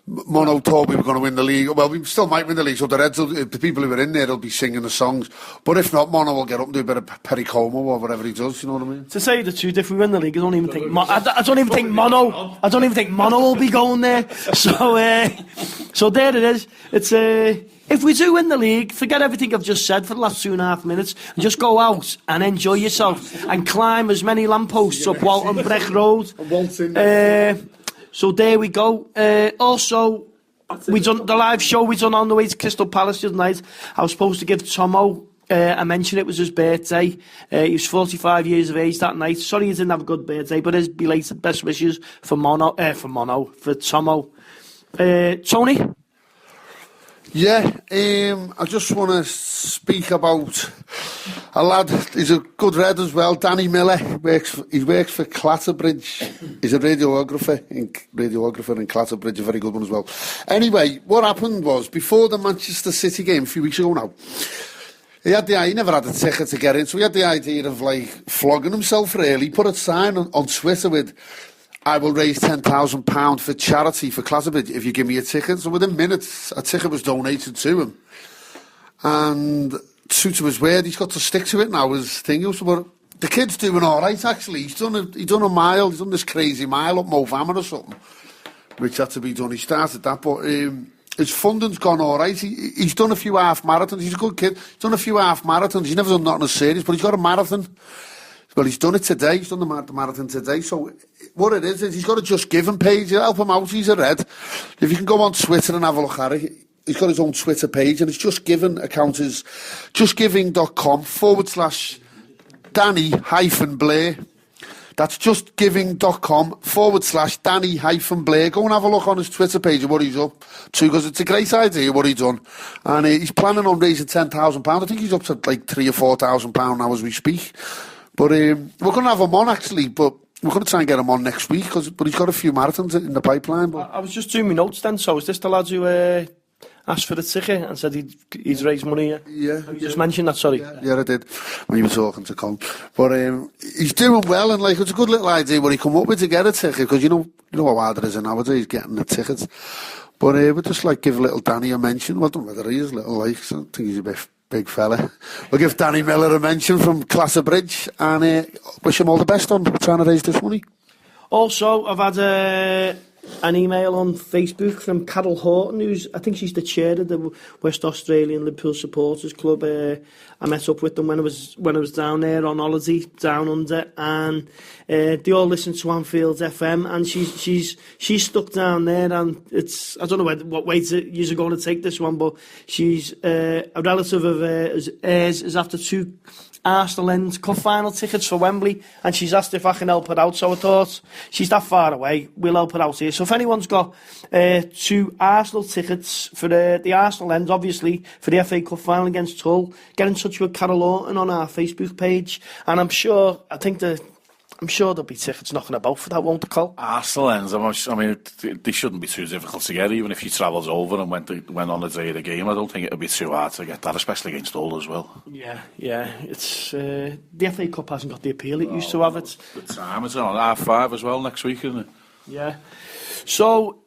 Speaker 4: Mono thought we were going to win the league. Well, we still might win the league, so the people who are in there will be singing the songs. But if not, Mono will get up and do a bit of Pericomo or whatever he does, you know what I mean?
Speaker 1: To say the truth, if we win the league, I don't even think Mono will be going there. So there it is. It's if we do win the league, forget everything I've just said for the last 2.5 minutes, and just go out and enjoy yourself and climb as many lampposts up Walton Breck Road. So there we go. Also, we done the live show we done on the way to Crystal Palace the other night. I was supposed to give Tomo a mention. It was his birthday. He was 45 years of age that night. Sorry he didn't have a good birthday, but his belated best wishes for Tomo. Tony?
Speaker 3: Yeah, I just want to speak about a lad. He's a good red as well, Danny Miller. He works for Clatterbridge. He's a radiographer in Clatterbridge, a very good one as well. Anyway, what happened was, before the Manchester City game a few weeks ago now, he never had a ticket to get in, so he had the idea of like flogging himself really. He put a sign on Twitter with, I will raise £10,000 for charity for Clatterbridge if you give me a ticket. So within minutes, a ticket was donated to him. And true to his word, he's got to stick to it now. His thing was, but the kid's doing all right, actually. He's done a mile. He's done this crazy mile up Movammer or something, which had to be done. He started that, but his funding's gone all right. He's done a few half marathons. He's a good kid. He's done a few half marathons. He's never done nothing as serious, but he's got a marathon. Well, he's done it today. He's done the marathon today. So what it is he's got a Just Giving page. Help him out. He's a red. If you can go on Twitter and have a look at it, he's got his own Twitter page, and his Just Giving account is justgiving.com/Danny-Blair.
Speaker 4: That's justgiving.com/Danny-Blair. Go and have a look on his Twitter page of what he's up to, because it's a great idea what he's done. And he's planning on raising £10,000. I think he's up to like £3,000 or £4,000 now as we speak. But we're going to have him on actually, but we're going to try and get him on next week, but he's got a few marathons in the pipeline. But
Speaker 1: I was just doing my notes then, so is this the lad who asked for the ticket and said he'd raised money?
Speaker 4: Yeah.
Speaker 1: You just mentioned that, sorry.
Speaker 4: Yeah, I did, when you were talking to Colin. But he's doing well, and like, it's a good little idea what he come up with to get a ticket, because you know how hard it is nowadays getting the tickets. But we'd just like give little Danny a mention. Well, I don't know whether he is little, like, so I think he's a big fella. We'll give Danny Miller a mention from Class of Bridge, and wish him all the best on trying to raise this money.
Speaker 1: Also, I've had an email on Facebook from Carol Horton, I think she's the chair of the West Australian Liverpool Supporters Club. I met up with them when I was down there on holiday, down under, and they all listen to Anfield FM, and she's stuck down there, and it's, I don't know what way you're going to take this one, but she's a relative of hers is after 2 Arsenal End Cup final tickets for Wembley, and she's asked if I can help her out, so I thought, she's that far away, we'll help her out here. So if anyone's got 2 Arsenal tickets for the Arsenal End, obviously, for the FA Cup final against Hull, get in touch with Carol Orton on our Facebook page, and I'm sure there'll be tickets knocking about for that, won't there, Col?
Speaker 2: Arsenal ends. I mean, they shouldn't be too difficult to get, even if he travels over and went on the day of the game. I don't think it'll be too hard to get that, especially against Hull as well.
Speaker 1: Yeah. It's the FA Cup hasn't got the appeal it used to have. It.
Speaker 2: The time it's on 5:30 as well next week, isn't it?
Speaker 1: Yeah. So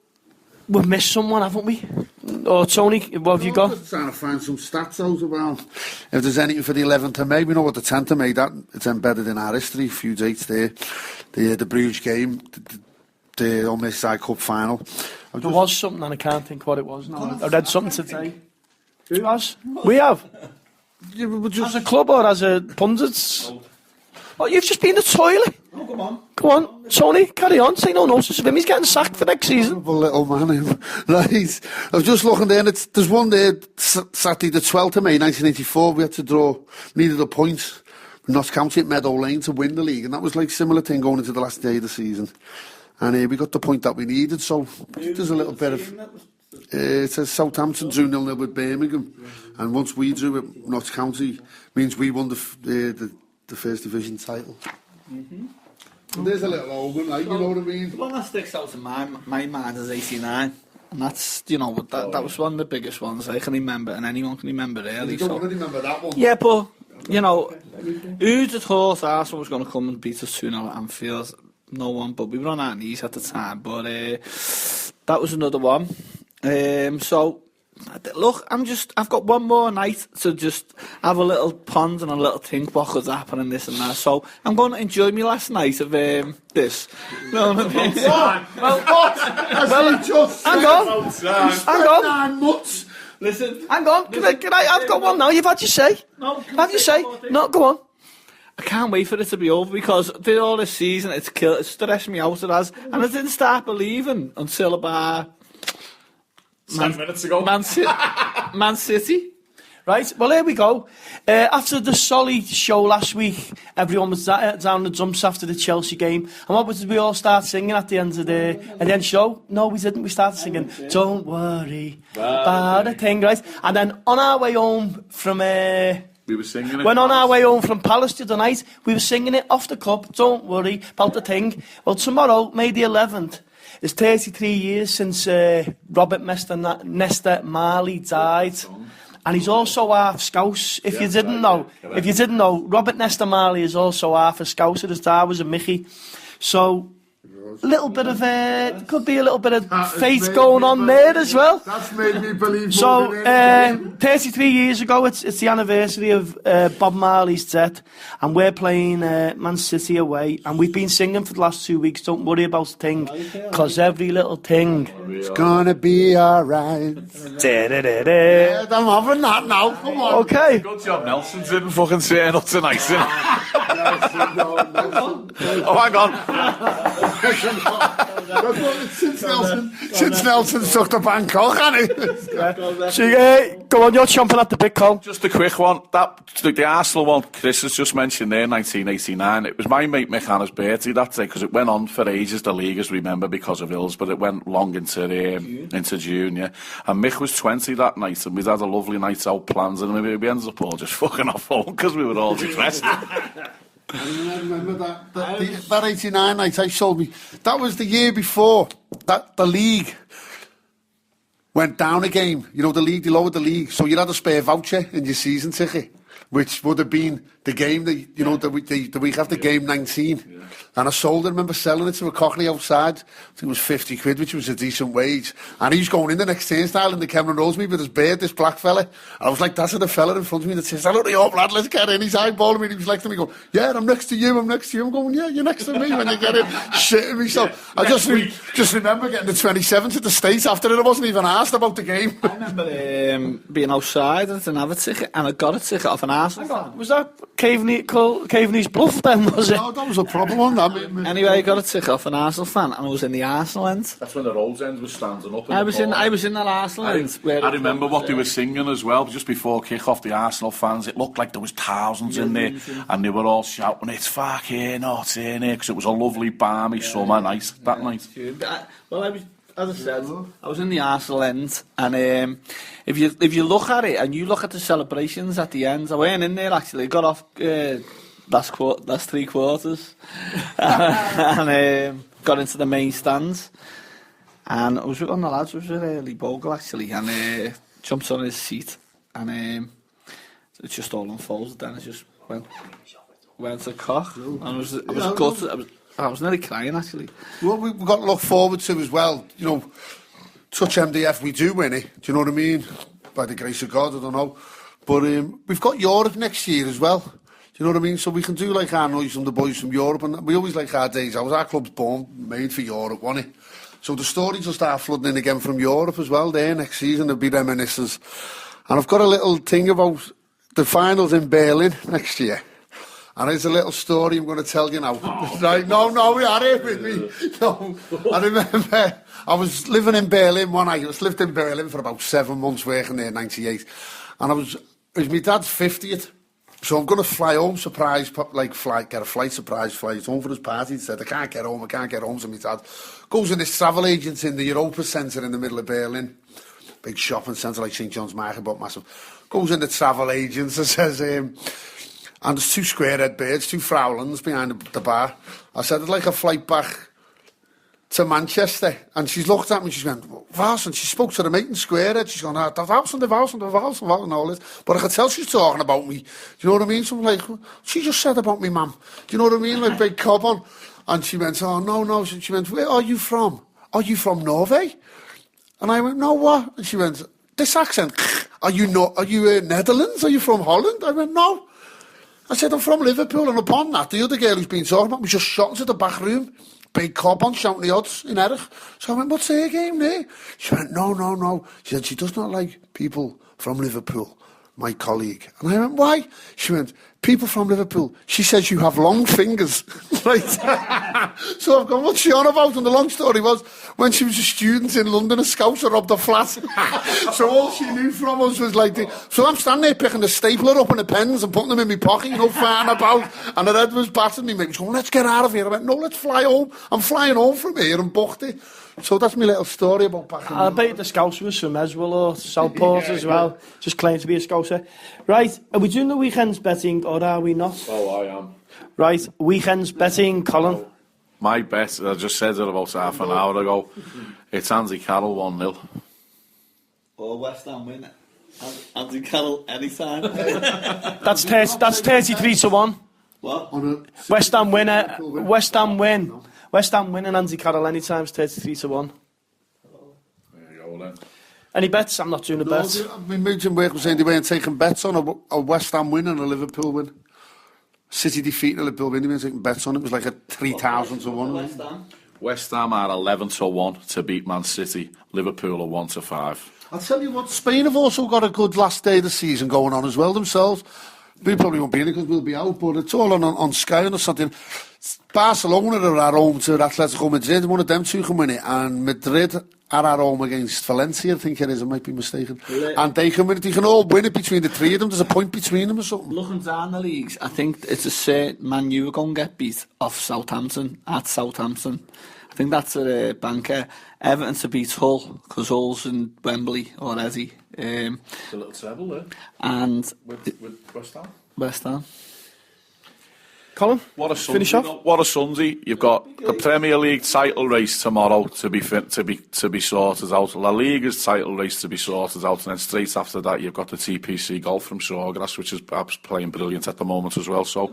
Speaker 1: we've missed someone, haven't we? Or Tony, what have you got?
Speaker 4: I'm just trying to find some stats out about if there's anything for the 11th of May. We know what the 10th of May, that it's embedded in our history, a few dates there. The Bruges game, the almost side cup final.
Speaker 1: There was something and I can't think what it was now. I read something today. Who has? We have. As a club or as a pundits? Oh, you've just been to the toilet.
Speaker 3: Oh, come on.
Speaker 1: Come on, Tony, carry on. Say no notice of him. He's getting sacked for next season.
Speaker 4: Little man. Right. I was just looking there, and there's one there, Saturday the 12th of May 1984. We had to draw, needed a point with Notts County at Meadow Lane to win the league, and that was like similar thing going into the last day of the season. And we got the point that we needed, so there's a little bit of... it says Southampton 2-0 with Birmingham, and once we drew with Notts County, means we won the First Division title.
Speaker 3: Mm-hmm.
Speaker 4: There's a little omen, like, you know what I mean?
Speaker 3: The one that sticks out in my mind is 89. And that's, that was one of the biggest ones I can remember, and anyone can remember really.
Speaker 4: You don't want to remember that one.
Speaker 3: Yeah, but, who'd have thought Arsenal was going to come and beat us 2-0 at Anfield? No one, but we were on our knees at the time. But that was another one. So, look, I've got one more night to just have a little pond and a little think what could happen and this and that. So I'm going to enjoy my last night of this. No, what?
Speaker 4: Well, what?
Speaker 1: Hang on.
Speaker 4: 9 months.
Speaker 3: Listen.
Speaker 1: Hang on. Can I? I've got one now. You've had your say.
Speaker 3: No.
Speaker 1: Have your say. No, go on.
Speaker 3: I can't wait for it to be over because I did all this season. It's stressed me out. It has, and I didn't start believing until about
Speaker 2: 10 minutes ago.
Speaker 3: Man City.
Speaker 1: Right, well, here we go. After the solid show last week, everyone was down the dumps after the Chelsea game. And what did we all start singing at the end of the show? No, we didn't. We started singing, Don't Worry About a Thing, right? And then on our way home from...
Speaker 2: we were singing it.
Speaker 1: When on our way home from Palace the other night, we were singing it off the cup, Don't Worry About a Thing. Well, tomorrow, May the 11th, it's 33 years since Robert Nesta Marley died. And he's also half Scouse, if you didn't know. If you didn't know, Robert Nesta Marley is also half a Scouser. His dad was a Mickey. So, a little bit of, could be a little bit of faith going on there as well.
Speaker 4: That's made me believe
Speaker 1: so, 33 years ago, it's the anniversary of Bob Marley's death, and we're playing Man City away, and we've been singing for the last 2 weeks, Don't Worry About a Thing, because every little thing...
Speaker 4: It's gonna be alright. Yeah, I'm having that now, come on.
Speaker 1: Okay.
Speaker 2: Good job, Nelson didn't fucking turn up tonight, didn't he? Oh, hang on.
Speaker 4: Since Nelson took the Bangkok, hasn't he?
Speaker 1: So, go on, you're chomping at the bit, Col.
Speaker 2: Just a quick one. The Arsenal one, Chris has just mentioned there, 1989. It was my mate Mick Hanna's birthday that day because it went on for ages, the league, as we remember, because of ills, but it went long into June, yeah. And Mick was 20 that night, and we'd had a lovely night out plans, and maybe we ended up all just fucking off home because we were all depressed.
Speaker 4: I remember that 89 night I sold me. That was the year before that the league went down a game. You know, the league, they lowered the league. So you had a spare voucher in your season ticket, which would have been the game, the week after game 19. Yeah. And I sold it, I remember selling it to a cockney outside. I think it was 50 quid, which was a decent wage. And he's going in the next turnstile in the Cameron Rosemead with his beard, this black fella. And I was like, that's the fella in front of me that says, hello, the old lad, let's get in. He's eyeballing me, and he was like to me, going, yeah, I'm next to you. I'm going, yeah, you're next to me when you get in. Shitting me. So I just remember getting the 27th at the States after it. I wasn't even asked about the game.
Speaker 3: I remember being outside and I didn't have a ticket, and I got a ticket off an Arsenal fan.
Speaker 1: Was that Caveney's bluff then, was it?
Speaker 4: No, that was a proper one.
Speaker 3: Anyway, I got a ticket off an Arsenal fan, and I was in the Arsenal end.
Speaker 2: That's when the Rose end was standing up.
Speaker 3: I was in that Arsenal end.
Speaker 2: I remember what they were singing as well, just before kick-off, the Arsenal fans. It looked like there was thousands in there, and they were all shouting, it's fuck here, not in here, because it was a lovely, balmy summer night, that night.
Speaker 3: Well, as I said, I was in the Arsenal end, and if you look at it, and you look at the celebrations at the end, I weren't in there actually, I got off last 3 quarters, and got into the main stands, and I was with one of the lads, it was with Lee Bogle actually, and jumped on his seat, and it just all unfolded, then it just went to cock, and I was gutted. I was nearly crying, actually.
Speaker 4: What we've got to look forward to as well, you know, touch MDF, we do win it. Do you know what I mean? By the grace of God, I don't know. But we've got Europe next year as well. Do you know what I mean? So we can do like our noise from the boys from Europe. And we always like our days. Our club's made for Europe, wasn't it? So the stories will start flooding in again from Europe as well there next season. There'll be reminiscences. And I've got a little thing about the finals in Berlin next year. And there's a little story I'm going to tell you now. Right? No, we are here with me. No, I remember I was living in Berlin one night. I lived in Berlin for about 7 months working there in 98. And it was my dad's 50th. So I'm going to fly home, get a flight surprise flight home for his party. He said, I can't get home. So my dad goes in this travel agent in the Europa Centre in the middle of Berlin. Big shopping centre like St. John's Market, but massive. Goes in the travel agent and says, and there's 2 square-head birds, 2 Frauleins behind the bar. I said, I'd like a flight back to Manchester. And she's looked at me and she's went, Vals, and she spoke to the mate in Squarehead. She's gone, the Vals and all this. But I could tell she's talking about me. Do you know what I mean? So I'm like, she just said about me, ma'am. Do you know what I mean? Like big cob on. And she went, oh, no. She went, where are you from? Are you from Norway? And I went, no, what? And she went, this accent, are you Netherlands? Are you from Holland? I went, no. I said, I'm from Liverpool, and upon that, the other girl who's been talking about me just shot into the back room, big cob on, shouting the odds in Erich. So I went, what's her game there? She went, no. She said, she does not like people from Liverpool, my colleague. And I went, why? She went, people from Liverpool. She says you have long fingers. Right? So I've gone, what's she on about? And the long story was, when she was a student in London, a scouser robbed her flat. So all she knew from us was like, so I'm standing there picking the stapler up and the pens and putting them in my pocket, farting about. And the head was battered me. Maybe going, let's get out of here. I went, no, let's fly home. I'm flying home from here and booked it. So that's my little story about back in
Speaker 1: I bet the Scouser was from Eswell or Southport as well. Just claimed to be a Scouser. Right, are we doing the weekends betting or are we not?
Speaker 2: Oh, I am.
Speaker 1: Right, weekends betting, Colin.
Speaker 2: My bet, I just said it about half an hour ago. It's Andy Carroll 1-0.
Speaker 3: Or West Ham win it. Andy Carroll anytime.
Speaker 1: That's 33-1.
Speaker 3: What?
Speaker 1: West Ham win. West Ham winning Andy Carroll anytime is 33-1.
Speaker 2: There you go then.
Speaker 1: Any bets? I'm not doing a bet.
Speaker 4: My mates in work were saying they weren't taking bets on a West Ham win and a Liverpool win. City defeating a Liverpool win, they weren't taking bets on it. It was like a 3,000 to 1.
Speaker 2: West Ham are 11-1 to beat Man City. Liverpool are 1-5.
Speaker 4: I'll tell you what, Spain have also got a good last day of the season going on as well themselves. We probably won't be in it because we'll be out, but it's all on Sky or something. Barcelona are at home to Atletico Madrid. One of them two can win it. And Madrid are at home against Valencia, I think it is. I might be mistaken. And they can win it. They can all win it between the three of them. There's a point between them or something.
Speaker 3: Looking down the leagues, I think it's a certain Man U are going to get beat off Southampton, at Southampton. I think that's a banker. Everton to beat Hull, because Hull's in Wembley already.
Speaker 2: The little treble there.
Speaker 3: And
Speaker 2: With West Ham.
Speaker 3: West Ham.
Speaker 1: Colin,
Speaker 2: What a
Speaker 1: finish
Speaker 2: Sunday!
Speaker 1: off.
Speaker 2: What a Sunday! You've got the Premier League title race tomorrow to be sorted out. La Liga's title race to be sorted out, and then straight after that you've got the TPC golf from Sawgrass, which is perhaps playing brilliant at the moment as well. So,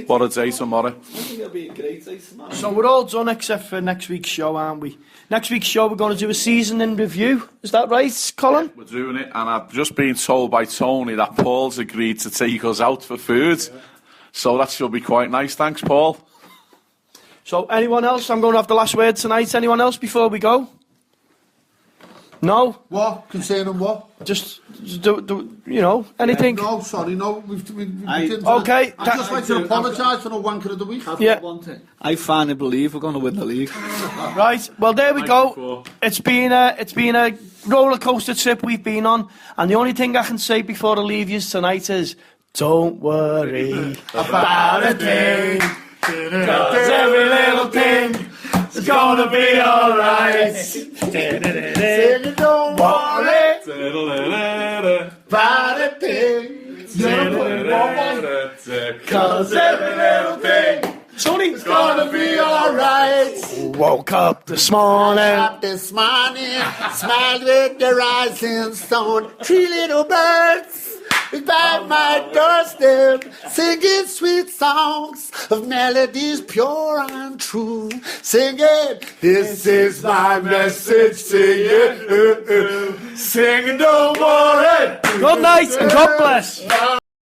Speaker 2: what a day tomorrow!
Speaker 3: I think it'll be a great day tomorrow.
Speaker 1: So we're all done except for next week's show, aren't we? Next week's show we're going to do a season in review. Is that right, Colin?
Speaker 2: We're doing it, and I've just been told by Tony that Paul's agreed to take us out for food. Yeah. So that should be quite nice. Thanks, Paul.
Speaker 1: So anyone else? I'm going to have the last word tonight. Anyone else before we go? No?
Speaker 4: What? Concerning what?
Speaker 1: Just do anything?
Speaker 4: No, sorry, no. We didn't.
Speaker 1: Okay.
Speaker 4: I'd just like to apologise for no wanker of the week.
Speaker 1: Yeah.
Speaker 3: I finally believe we're going to win the league.
Speaker 1: Right. Well, there we go. It's been a roller coaster trip we've been on, and the only thing I can say before I leave you tonight is, don't worry about a thing, 'cause every little thing is gonna be alright. Don't worry about a thing, 'cause every little thing is gonna be alright. Woke up this morning,
Speaker 5: Smiled with the rising sun. 3 little birds is by my doorstep, singing sweet songs of melodies pure and true. Singing, this is my message to you. Singing, don't worry.
Speaker 1: good night and God bless.